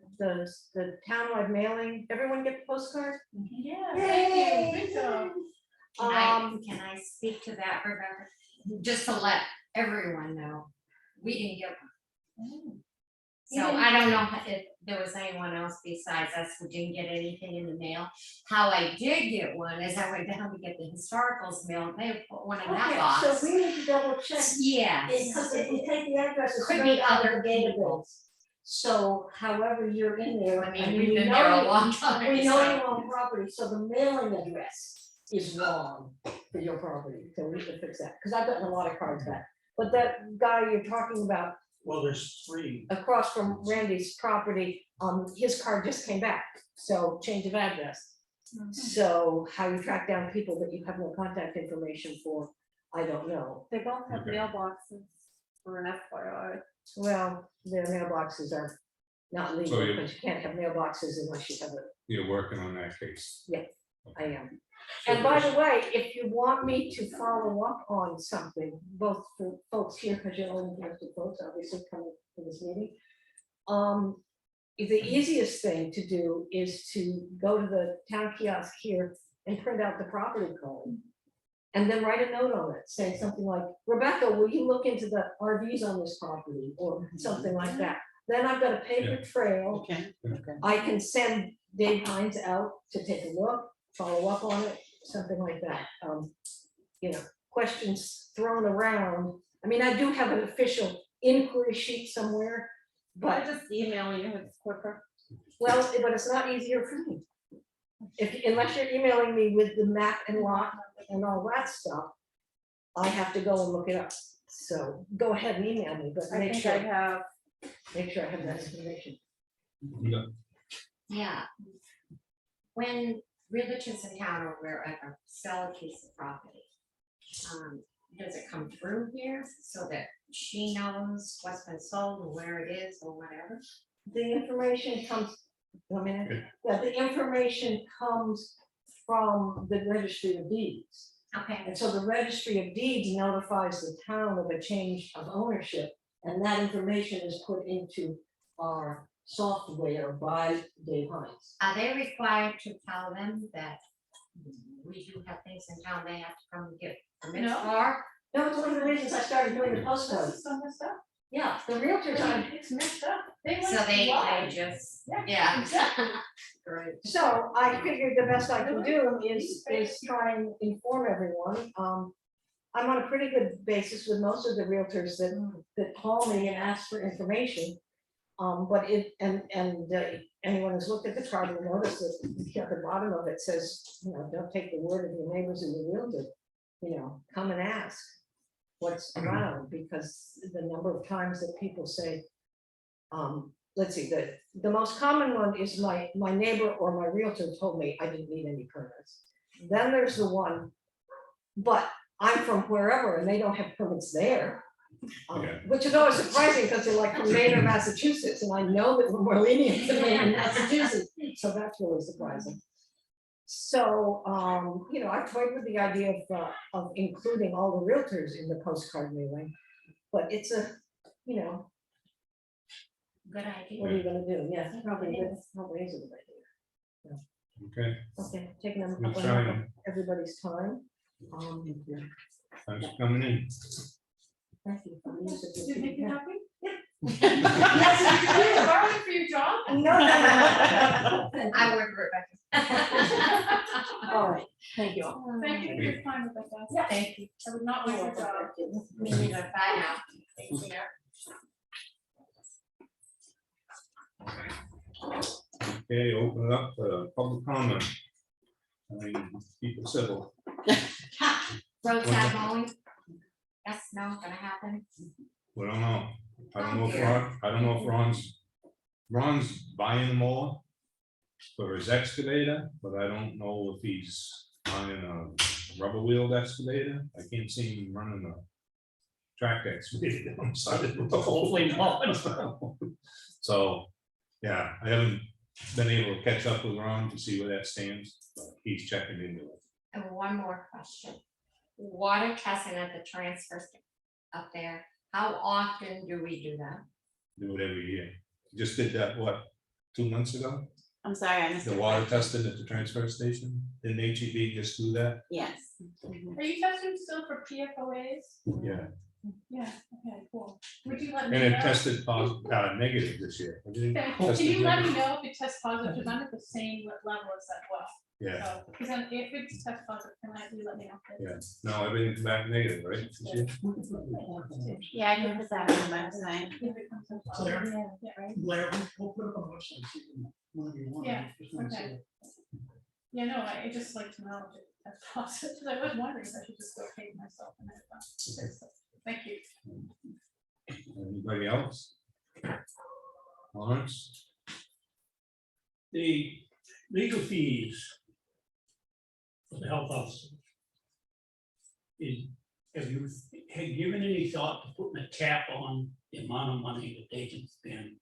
townwide mailing. Everyone get the postcard? Yeah, thank you. Good job. Can I speak to that, Rebecca? Just to let everyone know, we didn't get one. So I don't know if there was anyone else besides us who didn't get anything in the mail. How I did get one is I went down to get the historicals mail, and they put one in that Okay, box. so we need to double check. Yeah. Because if we take the addresses. Could straight be out of other the people. database. So however you're in there. I mean, we've been there a long time. We know so- you own property, so the mailing address is wrong for your property, so we need to fix that, because I've gotten a lot of cards back. But that guy you're talking about Well, there's three. across from Randy's property, his card just came back, so change of address. So how you track down people that you have no contact information for, I don't know. They both have Okay. mailboxes for an FYI. Well, their mailboxes are not legal, So you- because you can't have mailboxes unless you have a, You're working on that case. I am. And by the way, if you want me to follow up on something, both for folks here, because you're all interested folks, obviously coming to this meeting. The easiest thing to do is to go to the town kiosk here and print out the property code. And then write a note on it, saying something like, Rebecca, will you look into the RVs on this property, or something like that. Then I've got a paper trail. Okay, okay. I can send Dave Hines out to take a look, follow up on it, something like that. You know, questions thrown around. I mean, I do have an official inquiry sheet somewhere, But but, just emailing you, it's quicker. well, but it's not easier for me. Unless you're emailing me with the map and lot and all that stuff, I have to go and look it up. So go ahead and email me, but I make think sure, I have, I have that information. Yeah. Yeah. When realtors in town or wherever sell a piece of property, does it come through here so that she knows what's been sold and where it is or whatever? The information comes, the information comes from the registry of deeds. Okay, And so the registry of deeds notifies the town of a change of ownership, and that information is put into our software by Dave Hines. are they required to tell them that we do have things in town they have to come and get permits No. for? No, it's one of the reasons I started doing the this postcode. is some messed up. Yeah, the realtors are. It's messed up. They So went they live. just, Yeah, yeah. exactly. Great. So I figured the best I can do is try and inform everyone. I'm on a pretty good basis with most of the realtors that call me and ask for information. But anyone who's looked at the chart will notice that at the bottom of it says, you know, don't take the word of your neighbors and your realtor. You know, come and ask what's around, because the number of times that people say, let's see, the most common one is my neighbor or my realtor told me I didn't need any permits. Then there's the one, but I'm from wherever and they don't have permits there. Yeah. Which is always surprising because they're like from Maine or Massachusetts, and I know that we're more lenient than Maine and Massachusetts, so that's really surprising. So, you know, I've toyed with the idea of including all the realtors in the postcard mailing, but it's a, you know, Good idea. what are you gonna do? Yeah, probably is a good idea. Okay, Okay, taking up Good enough try. of everybody's time. thanks for coming in. Thank you. for the use of Did it make you your- happy? Yes, it did. Borrowing for your job? No. I work for Rebecca. All right, thank you. Thank you for your time, Rebecca. Thank you. I would not waste your job. Me neither. Bye now. Take care. Okay, open it up for public comment. I mean, keep it civil. Roadside mowing? That's not gonna happen. We don't know. I don't know if Ron's buying them all for his excavator, but I don't know if he's buying a rubber wheeled excavator. I can't see him running a track excavator on the side of the road. Hopefully not. So, yeah, I haven't been able to catch up with Ron to see where that stands, but he's checking into it. And one more question. Water testing at the transfer station up there, how often do we do that? Do it every year. Just did that, what, 2 months ago? I'm sorry, I missed The your water question. tested at the transfer station? Didn't HEB just do that? Yes. Are you testing still for PFOAs? Yeah, Yeah, okay, cool. Would you let and me it know? tested negative this year. Everything Okay, can tested you let me negative. know if it tests positive, because I'm at the same level as that well. Yeah, So, because then if it's test positive, you let me know? yeah. No, everything come back negative, right? this year? Yeah, I can put that on the website. If it comes in Claire? positive, yeah, right? Blair, we'll put it on the website, so you can- whenever you want, Yeah, just wanna see okay. it. Yeah, no, I just like to know if it tests positive, because I was wondering if I should just go take myself and then, thank you. Anybody else? Lawrence? The legal fees for the health officer. Have you given any thought to putting a cap on the amount of money that they can spend?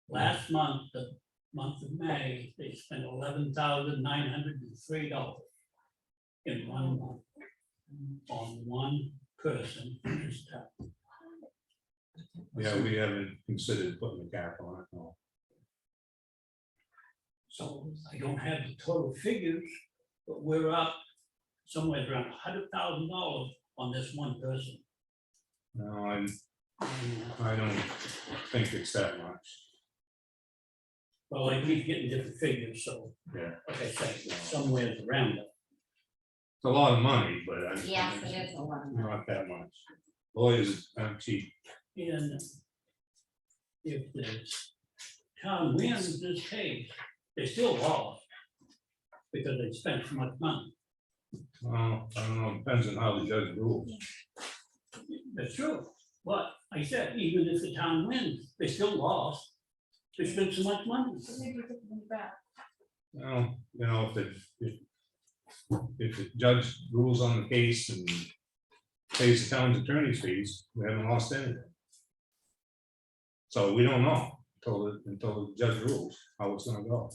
Last month, the month of May, they spent $11,903 in 1 month on one person in this town. Yeah, we haven't considered putting a cap on it, no. So I don't have the total figures, but we're up somewhere around $100,000 on this one person. No, I don't think it's that much. Well, I keep getting different figures, so Yeah, like I say, somewhere around that. it's a lot of money, but I. Yes, it is a lot. Not that much. Lawyers aren't cheap. And if the town wins this case, they still lost because they spent so much money. Well, I don't know, depends on how the judge rules. That's true. But I said, even if the town wins, they still lost. They spent so much money. So maybe we could move back. Well, you know, if the judge rules on the case and pays the town's attorney's fees, we haven't lost anything. So we don't know until the judge rules how it's gonna go.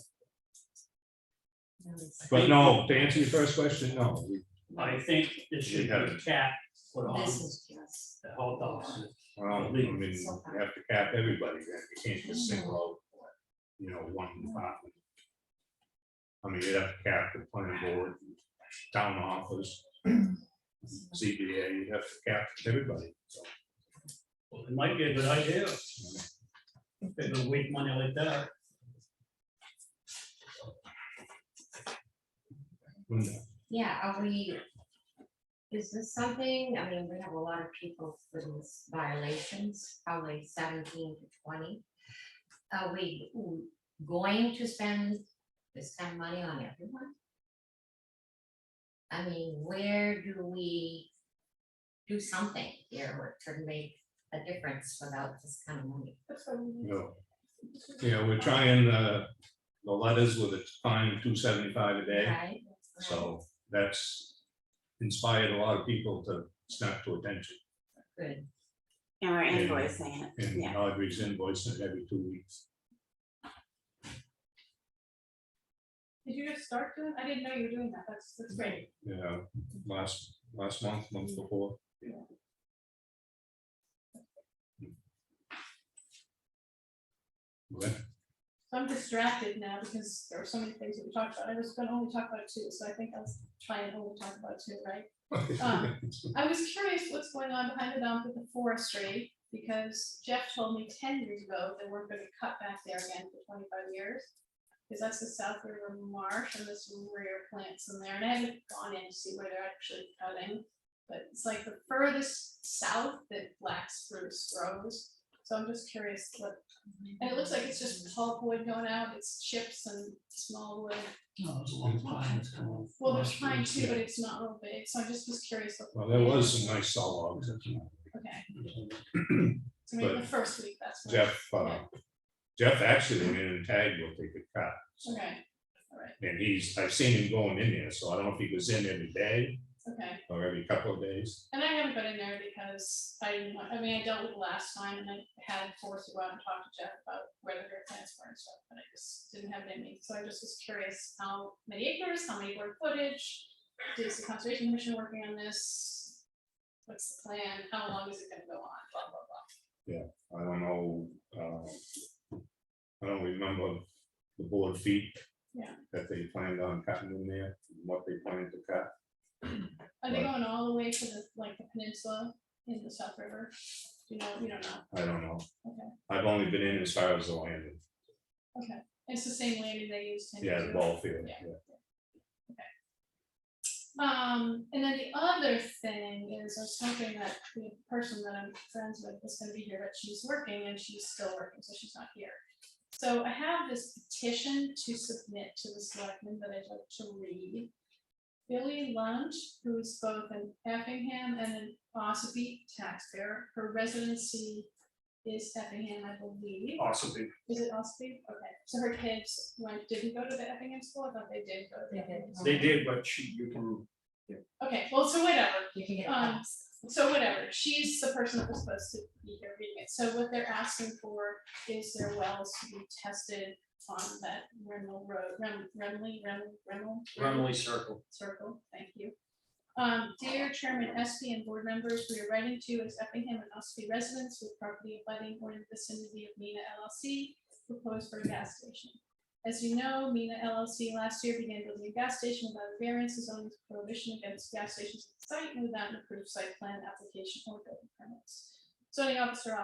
But no, to answer your first question, no. I think this should be a cap put on This is just. the health officer. Well, I mean, you have to cap everybody, then you can't just single out, you know, one department. I mean, you have to cap the planning board, town office, CBA, you have to cap everybody, so. Well, it might be a good idea. They're gonna waste money like that. Yeah, are we, is this something, I mean, we have a lot of people for these violations, probably 17 to 20. Are we going to spend this kind of money on everyone? I mean, where do we do something here where it could make a difference without this kind of money? That's what we need. No. Yeah, we're trying the letters with a fine of $275 a day, Right? so that's inspired a lot of people to it's not to attention. Good. And we're Yeah. invoicing it, And yeah. Audrey's invoicing it every 2 weeks. Did you just start doing, I didn't know you were doing that, that's great. Yeah, last month before. What? So I'm distracted now because there are so many things that we talked about, I was gonna only talk about two, so I think I'll try and only talk about two, right? I was curious what's going on behind the dump with the forestry, because Jeff told me 10 years ago they weren't gonna cut back there again for 25 years. Because that's the South River Marsh and there's some rare plants in there, and I haven't gone in to see where they're actually cutting. But it's like the furthest south that black spruce grows, so I'm just curious what, and it looks like it's just pulpwood going out, it's chips and small wood. No, there's a long pine that's come off. Well, there's pine too, but it's not real big, so I just was curious. What the Well, there plan was is. some nice saw logs. Okay. So maybe the first week, that's. what- Jeff actually went in and tagged what they could cut. Okay, And I've seen him going in there, so I don't know if he was in every day okay. or every couple of days. And I haven't been in there because I dealt with it last time and I had forced to go out and talk to Jeff about where the dirt plants were and stuff, but I just didn't have it in me. So I just was curious how many acres, how many board footage, is the conservation commission working on this? What's the plan? How long is it gonna go on? Blah, blah, blah. I don't know, I don't remember the board feet. Yeah. That they planned on cutting in there, what they planned to cut. Are they Right. going all the way to the, like the peninsula in the South River? Do you know, you don't know? I don't know. Okay, I've only been in as far as the landing. okay. It's the same landing they used. 10 Yeah, years the ago? ball field. Yeah. Yeah. And then the other thing is, I was hoping that the person that I'm friends with is gonna be here, but she's working and she's still working, so she's not here. So I have this petition to submit to the selectmen that I'd like to read. Billy Lunch, who is both an Effingham and an Ossipee taxpayer, her residency is Effingham, I believe. Possibly. Is it Ossipee? Okay, so her kids didn't go to the Effingham school, I thought they did go to the They did. Effingham school. They did, but you can, Okay, well, so whatever, You can get a Um, pass. so whatever, she's the person that was supposed to be here reading it, so what they're asking for is their wells to be tested on that Remel Road, Remel Rumley Circle. Circle, thank you. Dear Chairman Espy and board members, we are writing to you as Effingham and Ospey residents with property abutting or in the vicinity of Mina LLC, proposed for a gas station. As you know, Mina LLC last year began building a gas station without a variance, zoning prohibition against gas stations at the site and without an approved site plan application or building permits. Zoning officer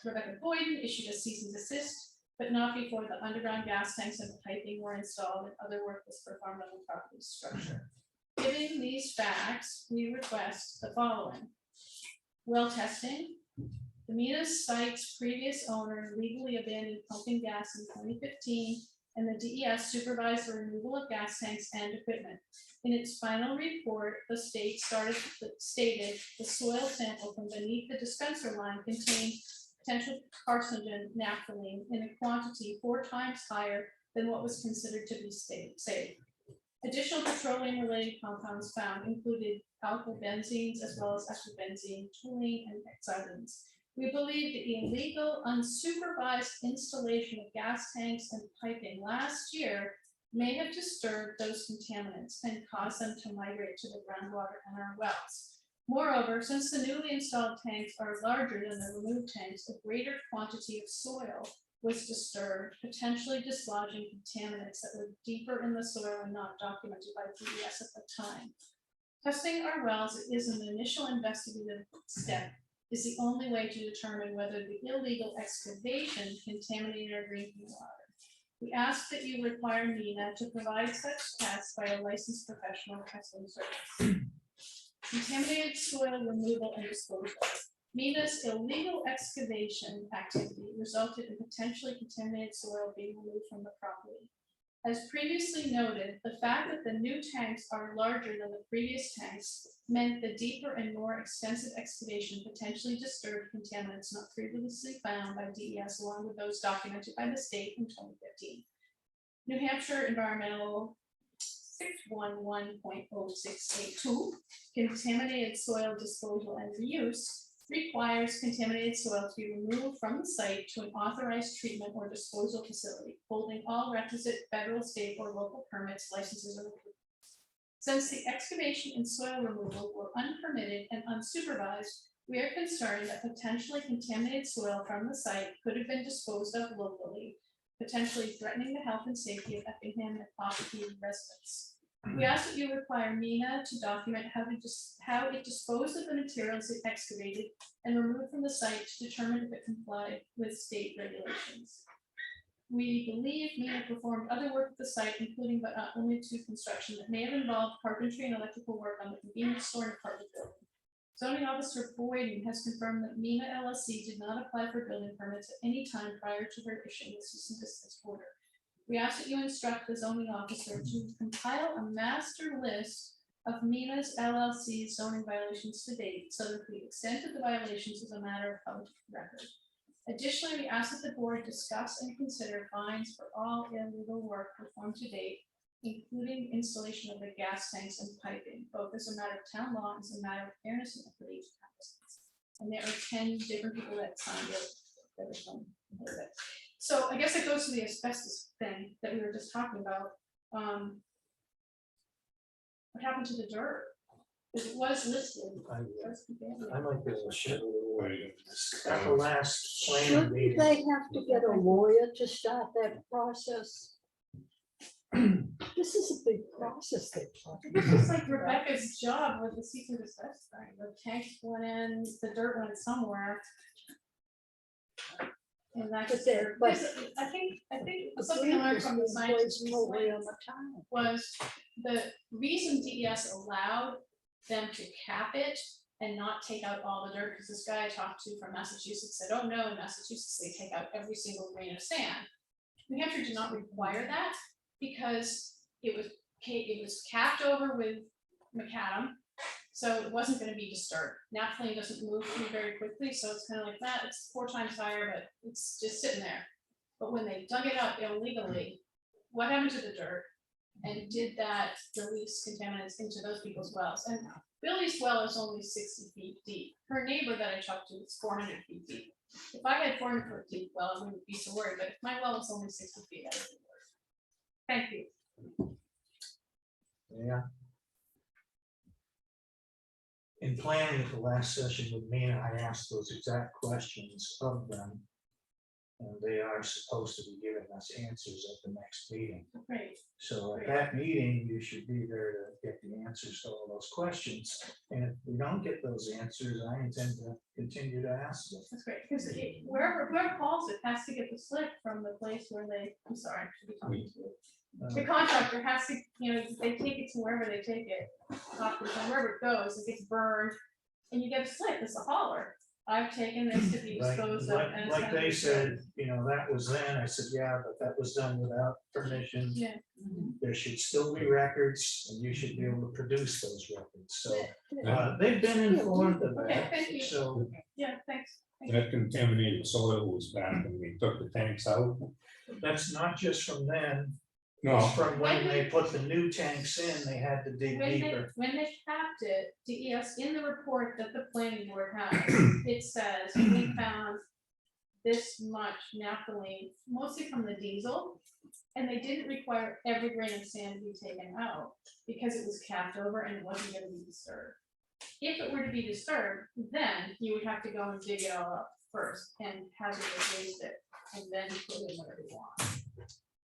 Rebecca Boyden issued a cease and desist, but not before the underground gas tanks and piping were installed and other work was performed on the property structure. Given these facts, we request the following. Well testing. The Mina site's previous owner legally abandoned pumping gas in 2015, and the DES supervised the removal of gas tanks and equipment. In its final report, the state stated the soil sample from beneath the dispenser line contained potential carcinogen naphthalene in a quantity 4 times higher than what was considered to be safe. Additional petroleum-related compounds found included alkyl benzenes as well as ethylbenzene, toluene, and xylenes. We believe the illegal, unsupervised installation of gas tanks and piping last year may have disturbed those contaminants and caused them to migrate to the groundwater and our wells. Moreover, since the newly installed tanks are larger than the removed tanks, a greater quantity of soil was disturbed, potentially dislodging contaminants that were deeper in the soil and not documented by DES at the time. Testing our wells is an initial investigative step, is the only way to determine whether the illegal excavation contaminated our drinking water. We ask that you require Mina to provide such tests by a licensed professional testing service. Contaminated soil removal and disposal. Mina's illegal excavation activity resulted in potentially contaminated soil being removed from the property. As previously noted, the fact that the new tanks are larger than the previous tanks meant the deeper and more extensive excavation potentially disturbed contaminants not previously found by DES, along with those documented by the state in 2015. New Hampshire Environmental 611.0682, contaminated soil disposal and reuse, requires contaminated soil to be removed from the site to an authorized treatment or disposal facility, holding all requisite federal, state, or local permits, licenses, or approvals. Since the excavation and soil removal were unpermitted and unsupervised, we are concerned that potentially contaminated soil from the site could have been disposed of locally, potentially threatening the health and safety of Effingham and Oxford residents. We ask that you require MENA to document how it disposed of the materials it excavated and removed from the site to determine if it complied with state regulations. We believe MENA performed other work at the site, including but not limited to construction that may have involved carpentry and electrical work on the convenience store and apartment building. Zoning Officer Boyden has confirmed that MENA LLC did not apply for building permits at any time prior to her issuing the cease and desist order. We ask that you instruct the zoning officer to compile a master list of MENA's LLC zoning violations to date, so that the extent of the violations is a matter of public record. Additionally, we ask that the board discuss and consider fines for all illegal work performed to date, including installation of the gas tanks and piping, both as a matter of town law and as a matter of fairness and equity to applicants. And there are 10 different people that signed it. That was from it. So I guess it goes to the asbestos thing that we were just talking about. What happened to the dirt? Because it was listed. I might be able to shed a little light on this. At the last plan Shouldn't meeting, they have to get a lawyer to start that process? This is a big process they're talking This is like Rebecca's job with the cease and desist thing. The tanks went in, the dirt went somewhere. And that's But there- but- I think about. something I learned from the scientists Totally on recently the time. was the reason DES allowed them to cap it and not take out all the dirt, because this guy I talked to from Massachusetts said, oh no, in Massachusetts, they take out every single grain of sand. New Hampshire did not require that because it was capped over with macadam, so it wasn't gonna be disturbed. Naphthalene doesn't move through very quickly, so it's kind of like that, it's 4 times higher, but it's just sitting there. But when they dug it up illegally, what happened to the dirt? And did that release contaminants into those people's wells? And Billy's well is only 60 feet deep. Her neighbor that I talked to is 400 feet deep. If I had 400 foot deep well, I wouldn't be so worried, but if my well is only 60 feet, I would be worried. Thank you. yeah. In planning at the last session with me, I asked those exact questions of them. And they are supposed to be giving us answers at the next meeting. Great. So at that meeting, you should be there to get the answers to all those questions. And if we don't get those answers, I intend to continue to ask them. That's great, because whoever calls it has to get the slip from the place where they, I'm sorry, I should be talking to you. The contractor has to, they take it to wherever they take it, wherever it goes, it gets burned, and you get a slip, it's a hauler. I've taken this to be Like, disposed of. and it's like gonna they be said, that was then, I said, yeah, but that was done without permission. Yeah. There should still be records, and you should be able to produce those records, so, Yeah. they've been informed of Okay, that, thank you. so. Yeah, thanks. That contaminated soil was back when we took the tanks out. That's not just from then, No, it's from when they put the new tanks in, they had to dig deeper. When they capped it, DES, in the report that the planning board has, it says, we found this much naphthalene, mostly from the diesel. And they didn't require every grain of sand to be taken out, because it was capped over and it wasn't gonna be disturbed. If it were to be disturbed, then you would have to go and dig it all up first and hazardous waste it, and then put in whatever you want.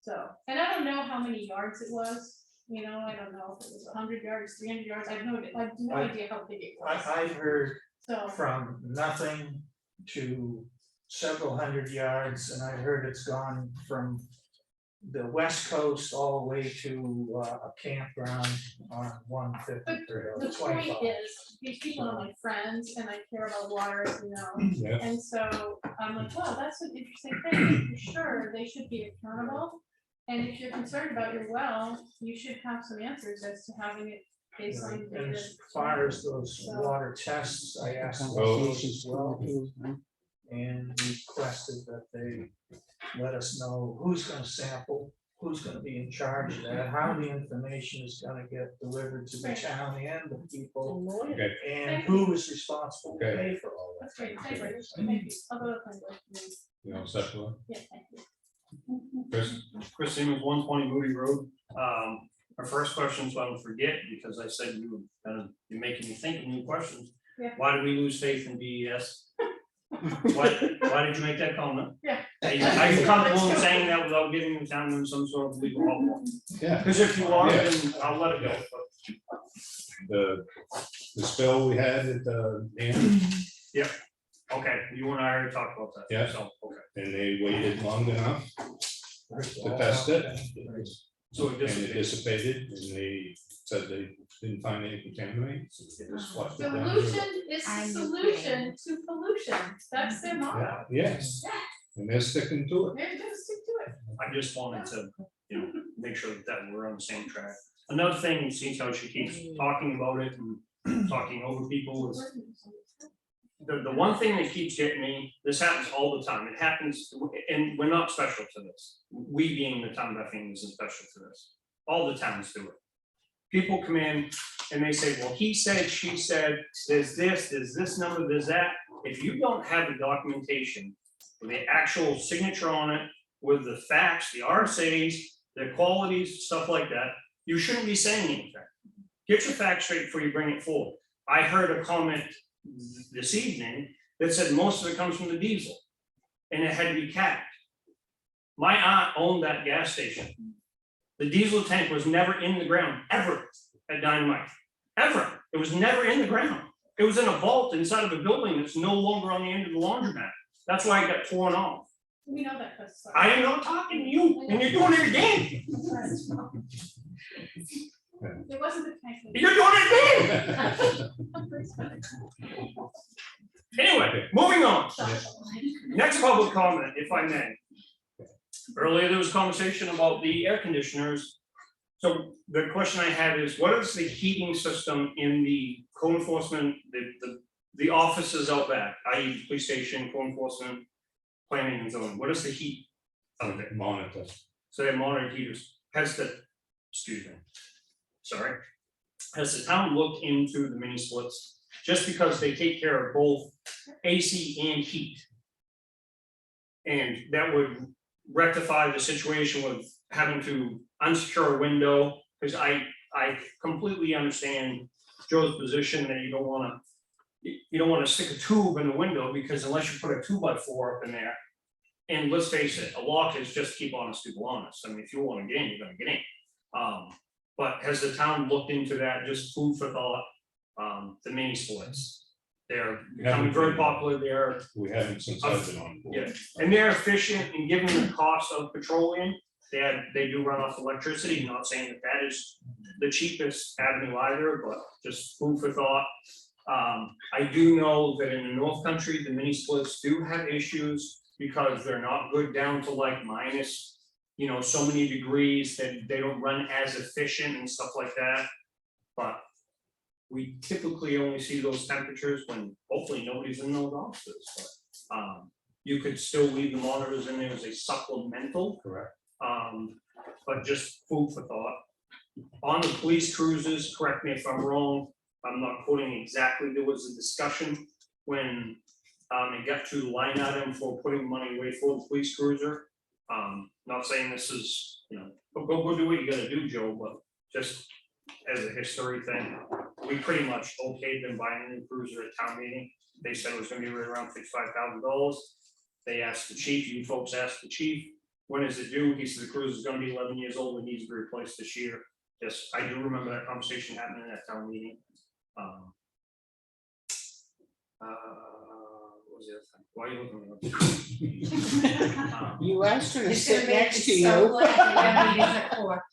So, and I don't know how many yards it was, I don't know if it was 100 yards, 300 yards, I have no idea how big it was. I've heard So, from nothing to several hundred yards, and I heard it's gone from the west coast all the way to a campground on 153 or the point 25. is, these people are my friends and I care about water, yeah, and so I'm like, wow, that's an interesting thing, for sure, they should be accountable. And if you're concerned about your well, you should have some answers as to having it baseline And data. as far as those So- water tests, I asked those as well and requested that they let us know who's gonna sample, who's gonna be in charge of that, how the information is gonna get delivered to the town and the people, Okay, and who is responsible to Okay. pay for all that. That's great, thank you, thank you. I'll go to the planning board. you know, separate, Yeah, thank you. Chris, Chris Siemens, 120 Moody Road. Our first question, so I don't forget, because I said you were you're making me think of new questions. Yeah. Why did we lose faith in DES? Why did you make that comment? Yeah. Are you comfortable in saying that without giving the town some sort of legal help? yeah, Because if you are, Yeah. then I'll let it go. the spill we had at the dam, Okay, you and I already talked about that. Yeah. So, okay. and they waited long enough to test it. So it And it dissipated. dissipated, and they said they didn't find any contaminants, so they just flushed it down. the Solution is the solution to pollution, that's their motto. river. Yes, and they're sticking to it. They're gonna stick to it. I just wanted to, make sure that we're on the same track. Another thing, you see how she keeps talking about it and talking over people is the one thing that keeps getting me, this happens all the time, it happens, and we're not special to this. We being the town of Effingham isn't special to this, all the towns do it. People come in and they say, well, he said, she said, there's this number, there's that. If you don't have the documentation with the actual signature on it, with the facts, the RSAs, the qualities, stuff like that, you shouldn't be saying anything. Get your facts straight before you bring it forward. I heard a comment this evening that said most of it comes from the diesel, and it had to be capped. My aunt owned that gas station. The diesel tank was never in the ground, ever, at Dynamite, ever. It was never in the ground. It was in a vault inside of a building that's no longer on the end of the laundromat. That's why it got torn off. We know that, Chris. sorry. I am not talking to you, and you're doing it again. It wasn't the tank. You're doing it again. Anyway, moving on. Next public comment, if I may. Earlier, there was conversation about the air conditioners. So the question I have is, what is the heating system in the code enforcement, the offices out back, i.e. the police station, code enforcement, planning and zoning? What is the heat out there? Monitor. So they have monitor heaters. Has the, excuse me, sorry. Has the town looked into the mini splits? Just because they take care of both AC and heat. And that would rectify the situation with having to unsecure a window, because I completely understand Joe's position that you don't wanna stick a tube in the window, because unless you put a 2x4 up in there. And let's face it, a lock is just keep honest people honest. I mean, if you wanna get in, you're gonna get in. But has the town looked into that, just food for thought, the mini splits? They're becoming very popular there. We haven't since I've been on board. Yeah, and they're efficient in given the cost of petroleum. They do run off electricity, not saying that that is the cheapest avenue either, but just food for thought. I do know that in the North Country, the mini splits do have issues because they're not good down to like minus, so many degrees, that they don't run as efficient and stuff like that. But we typically only see those temperatures when hopefully nobody's in those offices, but you could still leave the monitors in there as a supplemental. Correct. But just food for thought. On the police cruises, correct me if I'm wrong, I'm not quoting exactly, there was a discussion when it got to the line item for putting money away for the police cruiser. Not saying this is, go do what you gotta do, Joe, but just as a history thing, we pretty much okayed them buying a new cruiser at town meeting. They said it was gonna be right around $55,000. They asked the chief, you folks asked the chief, when is it due? He said the cruiser is gonna be 11 years old and needs to be replaced this year. Yes, I do remember that conversation happening at town meeting. What was the other thing? Why are you looking at me? You asked her to It's gonna sit make next to me so you. glad that we have meetings at 4.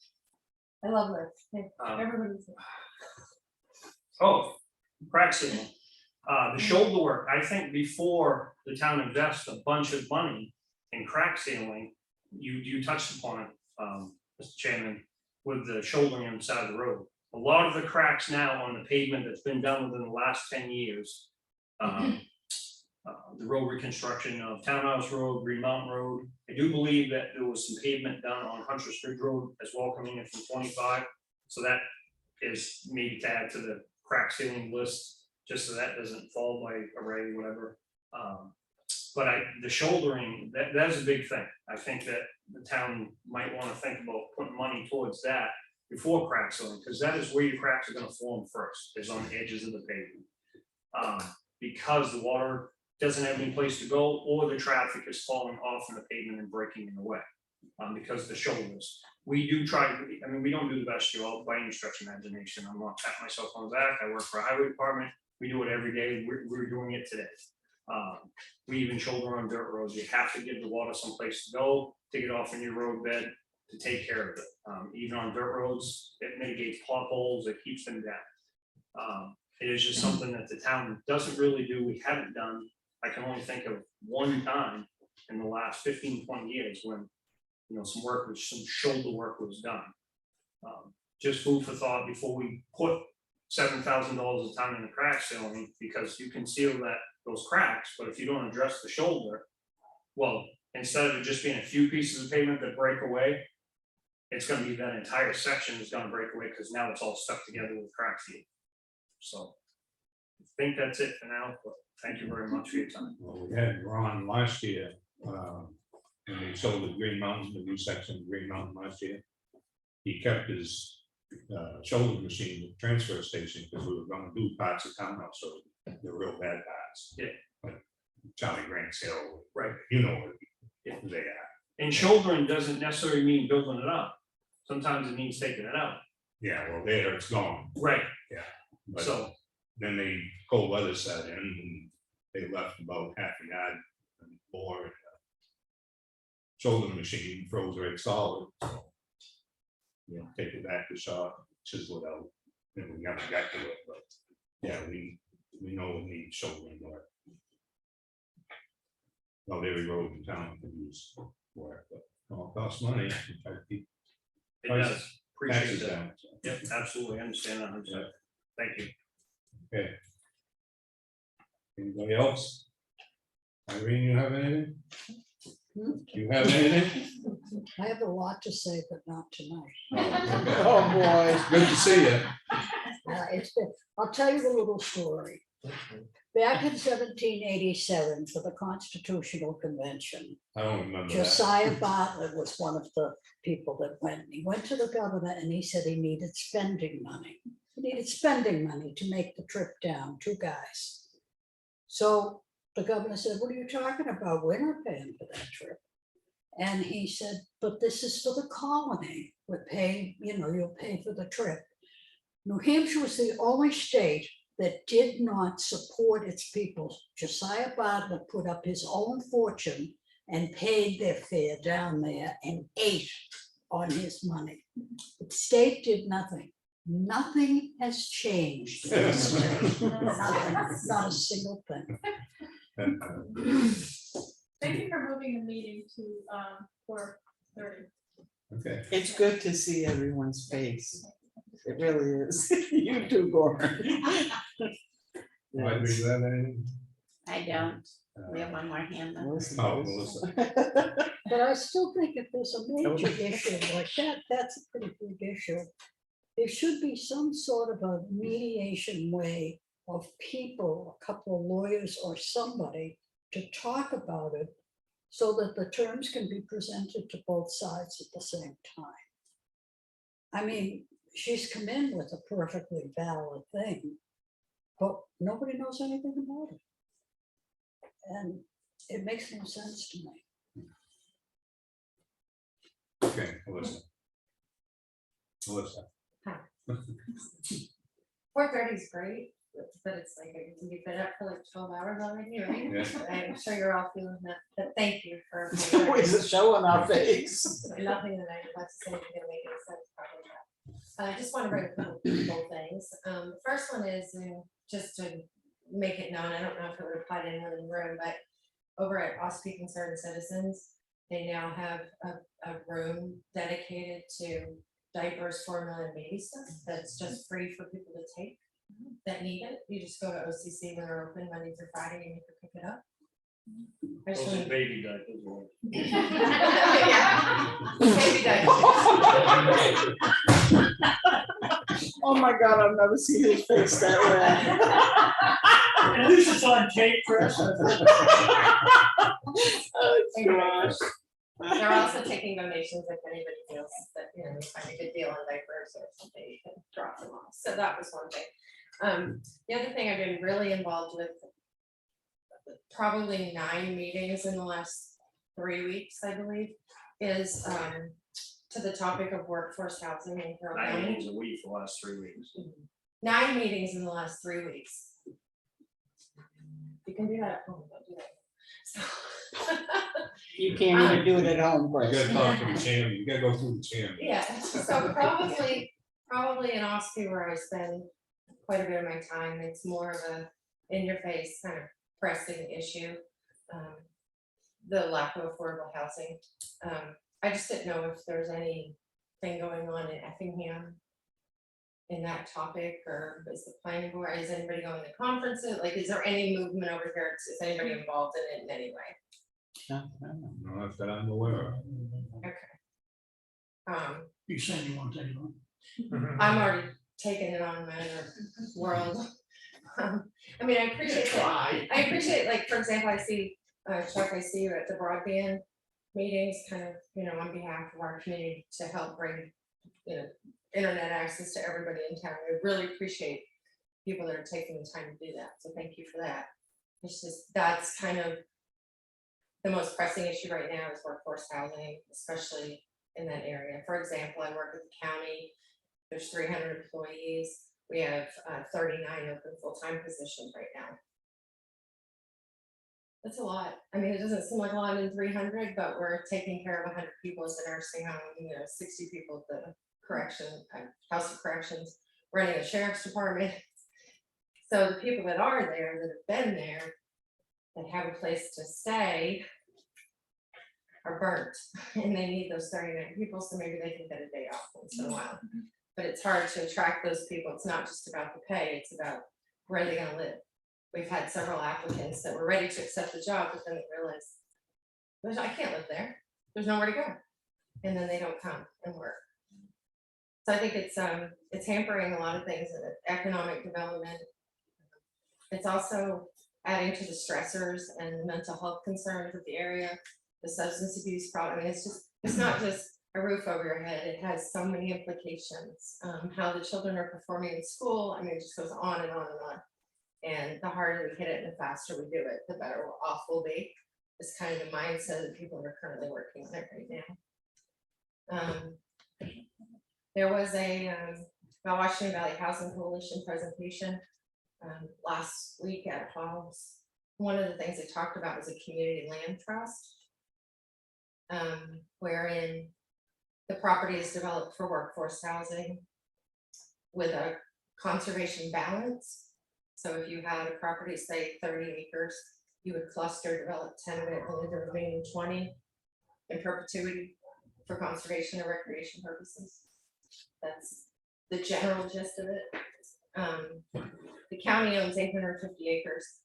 I love this. Everybody's. Oh, crack sealing. The shoulder work, I think before the town invests a bunch of money in crack sealing, you touched upon it, Mr. Chairman, with the shouldering on the side of the road. A lot of the cracks now on the pavement that's been done within the last 10 years. the road reconstruction of Townhouse Road, Green Mountain Road. I do believe that there was some pavement done on Hunter's Ridge Road as well, coming in from 25. So that is maybe to add to the crack sealing list, just so that doesn't fall by array, whatever. But the shouldering, that's a big thing. I think that the town might want to think about putting money towards that before crack sealing, because that is where your cracks are going to form first, is on the edges of the pavement. Because the water doesn't have any place to go, or the traffic is falling off in the pavement and breaking in the way. Because of the shoulders. We do try, I mean, we don't do the best job by any stretch of imagination. I'm not patting myself on the back. I work for a highway department. We do it every day. We're doing it today. We even shoulder on dirt roads. You have to give the water someplace to go, to get off in your roadbed, to take care of it. Even on dirt roads, it mitigates potholes, it keeps them down. It is just something that the town doesn't really do. We haven't done. I can only think of one time in the last 15, 20 years when, you know, some shoulder work was done. Just food for thought before we put $7,000 a ton in the crack sealing, because you can seal those cracks, but if you don't address the shoulder, well, instead of it just being a few pieces of pavement that break away, it's gonna be that entire section is gonna break away, because now it's all stuck together with crack seal. So I think that's it for now, but thank you very much for your time. Well, we had Ron last year, and we sold the Green Mountain, the new section of Green Mountain last year. He kept his shoulder machine at the transfer station, because we were gonna do parts of Townhouse, so the real bad parts. Yeah. Like Charlie Grant's Hill, Right. you know what Yeah. they are. And shouldering doesn't necessarily mean building it up. Sometimes it means taking it out. Yeah, well, there, it's gone. Right. But So, then the cold weather set in, and they left about half a yard more. And shoulder machine froze right solid. So, you know, take it back to shop, chisel it out, and we never got to it, but yeah, we know we need shouldering work. Well, every road in town can use work, but it all costs money. We try to keep it does. taxes Appreciate that. down. So, Yep, absolutely. I understand that. 100%. Thank you. okay. Anybody else? Irene, you have anything? You have anything? I have a lot to say, but not tonight. Oh, boy, it's good to see you. I'll tell you a little story. Back in 1787 for the Constitutional Convention, I don't remember that. Josiah Bartlett was one of the people that went. He went to the governor and he said he needed spending money. He needed spending money to make the trip down, 2 guys. So the governor said, what are you talking about? We're not paying for that trip. And he said, but this is for the colony. We're paying, you'll pay for the trip. New Hampshire was the only state that did not support its people. Josiah Bartlett put up his own fortune and paid their fare down there and ate on his money. The state did nothing. Nothing has changed in the state. Nothing, not a single thing. Thank you for moving the meeting to 4:30. Okay. It's good to see everyone's face. It really is. You too, Gordon. Might be that anything? I don't. We have one more hand up. Oh, Melissa. But I still think if there's a major issue like that, that's a pretty big issue. There should be some sort of a mediation way of people, a couple of lawyers or somebody to talk about it so that the terms can be presented to both sides at the same time. I mean, she's come in with a perfectly valid thing, but nobody knows anything about it. And it makes no sense to me. Okay, Melissa. 4:30 is great, but it's like, you've been up for like 12 hours already, right? Yeah. I'm sure you're all feeling that, but thank you for. Always a show on our face. Nothing that I'm about to say is gonna make any sense, probably not. I just want to bring a couple things. The first one is, just to make it known, I don't know if it would apply to anyone in the room, but over at Ospey Concerned Citizens, they now have a room dedicated to diapers, formula, and baby stuff that's just free for people to take that need it. You just go to OCC when they're open Monday through Friday and you can pick it up. I just Those are wanna- baby diapers. Lord. Yeah. Baby diapers. Oh my God, I've never seen his face that At least it's on tape, Chris. red. Oh, gosh. They're also taking donations if anybody feels that, you find a good deal on diapers or something, you can drop them off. So that was one thing. The other thing I've been really involved with, probably 9 meetings in the last 3 weeks, I believe, is to the topic of workforce housing in Carroll 9 County. meetings a week for the last 3 weeks. 9 meetings in the last 3 weeks. You can do that at home, don't do that. So- You can't even do it at home, You Chris. gotta talk to the chairman, you gotta go through the chairman. Yeah, so probably in Ospey where I spend quite a bit of my time, it's more of a in-your-face kind of pressing issue. The lack of affordable housing. I just didn't know if there's anything going on in Effingham in that topic, or is the planning board, is anybody going to conferences? Like, is there any movement over here? Is anybody involved in it in any way? Not that I'm aware of. You saying you want to take it on? I'm already taking it on my other world. I mean, I appreciate that. I appreciate, like, for example, I see, Chuck, I see you at the broadband meetings, kind of, on behalf of our community to help bring, internet access to everybody in town. I really appreciate people that are taking the time to do that. So thank you for that. It's just, that's kind of the most pressing issue right now is workforce housing, especially in that area. For example, I work with the county. There's 300 employees. We have 39 open full-time positions right now. That's a lot. I mean, it doesn't seem like a lot in 300, but we're taking care of 100 people at the nursing home, 60 people at the House of Corrections, running the sheriff's department. So the people that are there, that have been there, that have a place to stay, are burnt, and they need those 39 people, so maybe they can get a day off once in a while. But it's hard to attract those people. It's not just about the pay, it's about where they're gonna live. We've had several applicants that were ready to accept the job, but then they realize, I can't live there, there's nowhere to go. And then they don't come and work. So I think it's hampering a lot of things in economic development. It's also adding to the stressors and mental health concerns of the area, the substance abuse problem. I mean, it's not just a roof over your head. It has so many implications. How the children are performing in school. I mean, it just goes on and on and on. And the harder we hit it and the faster we do it, the better off we'll be. It's kind of the mindset that people are currently working on it right now. There was a Washington Valley Housing Coalition presentation last week at Hobbs. One of the things they talked about was a community land trust, wherein the property is developed for workforce housing with a conservation balance. So if you had a property, say 30 acres, you would cluster develop 10 of it, only the remaining 20 in perpetuity for conservation or recreation purposes. That's the general gist of it. The county owns 850 acres.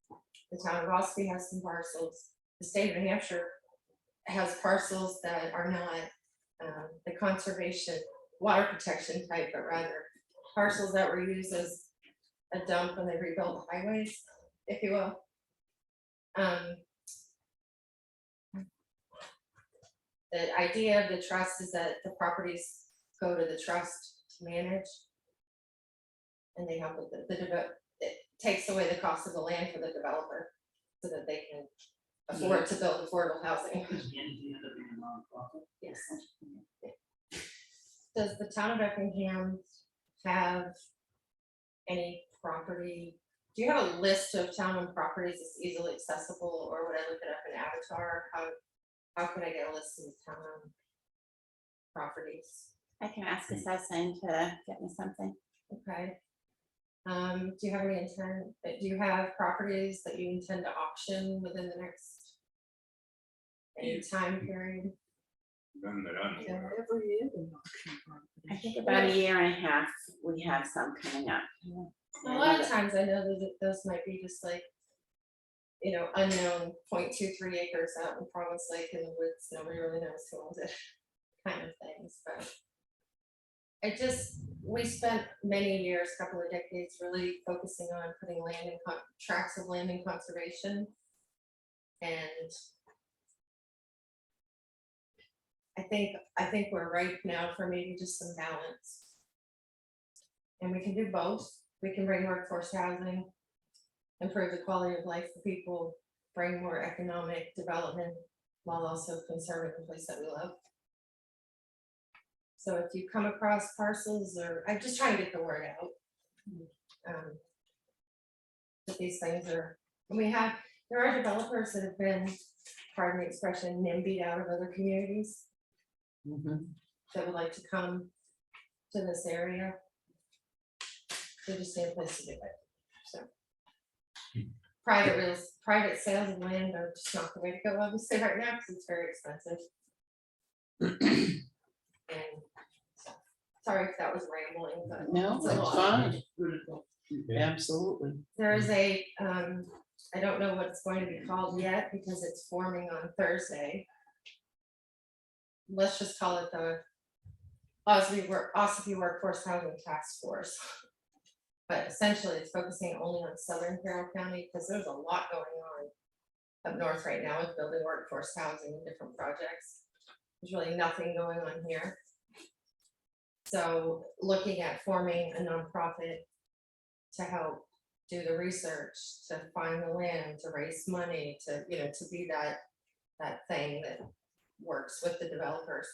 The town of Ospey has some parcels. The state of New Hampshire has parcels that are not the conservation water protection type, but rather parcels that were used as a dump when they rebuilt highways, if you will. The idea of the trust is that the properties go to the trust to manage, and they help with it takes away the cost of the land for the developer so that they can afford to build affordable housing. Yes. Does the town of Effingham have any property? Do you have a list of town-owned properties that's easily accessible, or would I look it up in Avatar? How can I get a list of town-owned properties? I can ask assessing to get me something. Okay. Do you have any intent? Do you have properties that you intend to auction within the next any time period? None that I'm aware of. Every year they auction properties. I think about a year and a half, we have some coming up. A lot of times I know that those might be just like you know, unknown 0.23 acres out in Promise Lake in the woods, nobody really knows who owns it, kind of things, but. We spent many years, couple of decades, really focusing on putting land in tracts of land in conservation. And I think we're ripe now for maybe just some balance. And we can do both. We can bring workforce housing, improve the quality of life for people, bring more economic development while also conserving the place that we love. So if you come across parcels, or I'm just trying to get the word out. That these things are, and there are developers that have been, pardon the expression, NIMBY'd out of other communities that would like to come to this area. They just need a place to do it, so. Private sales of land are just not the way to go, obviously, right now, because it's very expensive. And so, sorry if that was rambling, but No, it's a that's lot. fine. Absolutely. There is a, I don't know what it's going to be called yet because it's forming on Thursday. Let's just call it the Ossipee Workforce Housing Task Force. But essentially it's focusing only on Southern Carroll County because there's a lot going on up north right now with building workforce housing and different projects. There's really nothing going on here. So looking at forming a nonprofit to help do the research, to find the land, to raise money, to, you know, to be that thing that works with the developers,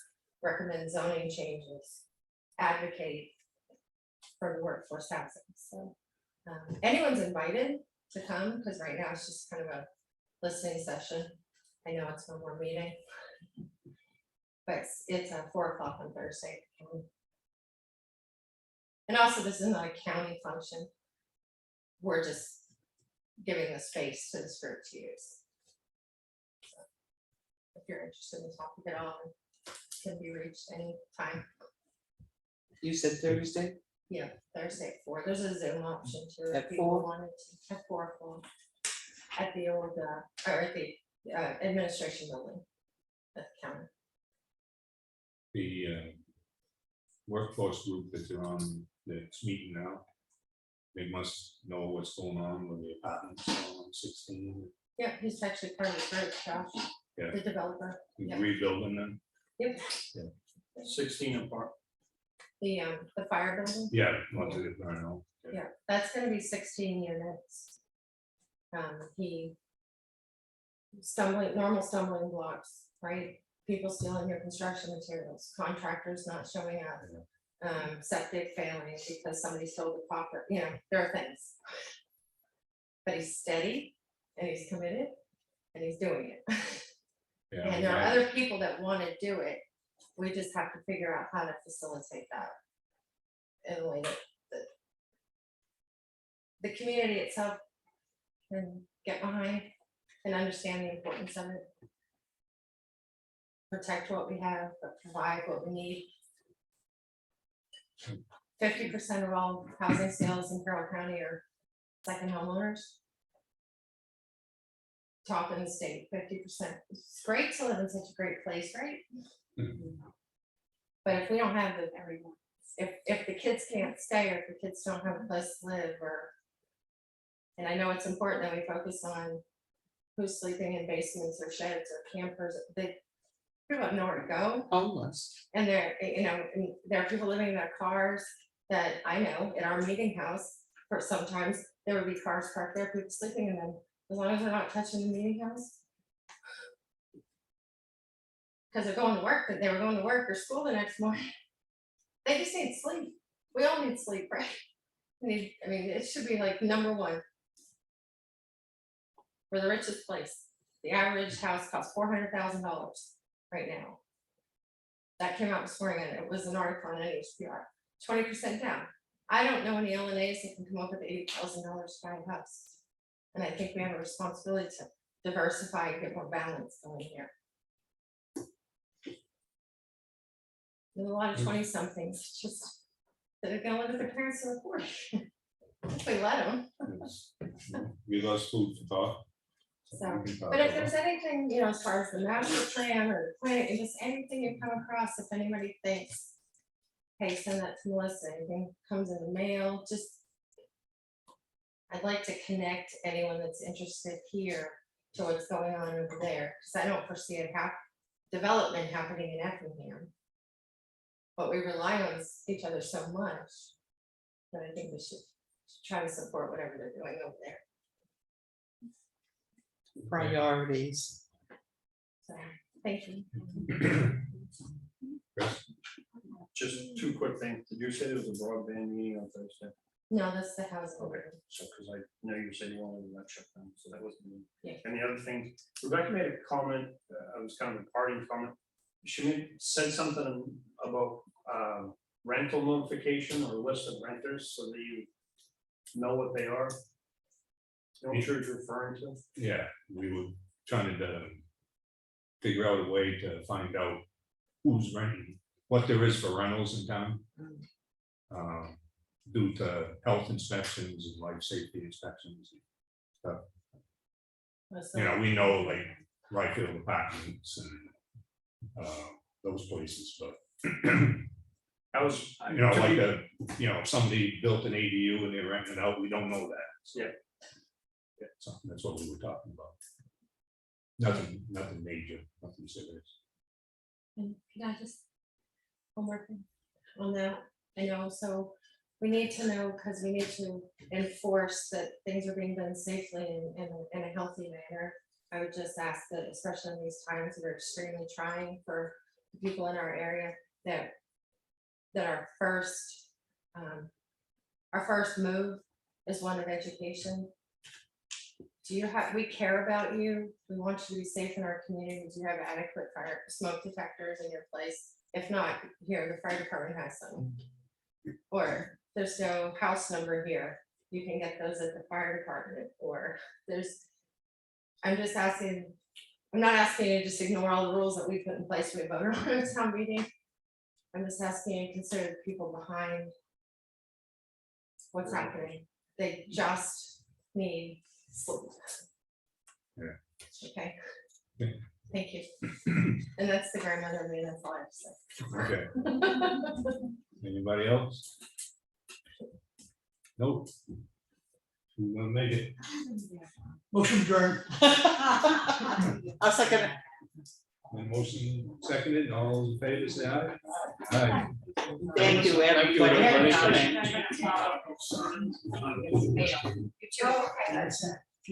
recommend zoning changes, advocate for the workforce housing. So anyone's invited to come because right now it's just kind of a listening session. I know it's one more meeting, but it's 4 o'clock on Thursday. And also this is not a county function. We're just giving the space to this group to use. So, if you're interested in the topic at all, it can be reached anytime. You said Thursday? Yeah, Thursday at 4. There's a Zoom option too. At if people 4? wanted to, at 4 o'clock. At the old, or at the administration building at the county. The workforce group that they're on, that's meeting now, they must know what's going on with the apartments on 16. Yeah, he's actually part of the group, Josh, Yeah. the developer. He's Yeah. rebuilding them. Yep. 16 apart. The fire building. Yeah, what did it burn out? Yeah, that's gonna be 16 units. Normal stumbling blocks, right? People stealing your construction materials, contractors not showing up, septic failing because somebody stole the copper, you know, there are things. But he's steady and he's committed and he's doing it. Yeah, And there are other people that want to do it. We just have to figure out how to facilitate that in a way that the community itself can get behind and understand the importance of it. Protect what we have, but provide what we need. 50% of all housing sales in Carroll County are second homeowners. Top in the state, 50%. It's great to live in such a great place, right? But if we don't have the everyone, if the kids can't stay, or if the kids don't have a place to live, or, and I know it's important that we focus on who's sleeping in basements or sheds or campers, people have nowhere to go. Homeless. And there, you know, and there are people living in their cars that I know in our meeting house, for sometimes there would be cars parked there, people sleeping in them, as long as they're not touching the meeting house. Because they're going to work, they were going to work or school the next morning. They just need sleep. We all need sleep, right? I mean, it should be like number one. We're the richest place. The average house costs $400,000 right now. That came out this morning and it was an article on NHPR. 20% down. I don't know any LNAs that can come up with $80,000 to buy a house. And I think we have a responsibility to diversify and get more balance going here. There's a lot of 20-somethings just that are gonna live with their parents in the porch. If we let them. Give us food for thought. So, we can talk but if about there's anything, as far as the master plan or the plan, and just anything you come across, if anybody thinks, hey, send that to Melissa, anything comes in the mail, just I'd like to connect anyone that's interested here to what's going on over there, because I don't foresee a development happening in Effingham. But we rely on each other so much that I think we should try to support whatever they're doing over there. Priorities. So, thank you. Just two quick things. Did you say there was a broadband meeting on Thursday? No, that's the house. Okay, so because I know you said you wanted to let shut down, so that wasn't me. Yeah. And the other thing, Rebecca made a comment, I was kind of a parting comment. She said something about rental notification or list of renters so that you know what they are. You know what you're referring to? Yeah, we were trying to figure out a way to find out who's renting, what there is for rentals in town. Due to health inspections and life safety inspections. We know like Ryfield apartments and those places, but I was, if somebody built an ADU and they're renting it out, we don't know that. So, Yeah. Yeah, so that's what we were talking about. Nothing major, nothing serious. And can I just, one more thing on that, I know, so we need to know, because we need to enforce that things are being done safely and in a healthy manner. I would just ask that, especially in these times that are extremely trying for the people in our area, that our first move is one of education. We care about you, we want you to be safe in our community, do you have adequate fire smoke detectors in your place? If not, here, the fire department has some. Or there's no house number here, you can get those at the fire department, or I'm just asking, I'm not asking you to just ignore all the rules that we put in place, we voted on at town meeting. I'm just asking you to consider the people behind what's happening, they just need sleep. Yeah. Okay. Yeah. Thank you. And that's the grandmother in me, that's all I have to say. Okay. Anybody else? Nope. Who's gonna make it? Motion adjourned. I'll second it. And motion seconded, all those in favor say aye. Aye. Thank you, everybody. everybody. for coming. You too. Oh, okay, that's it.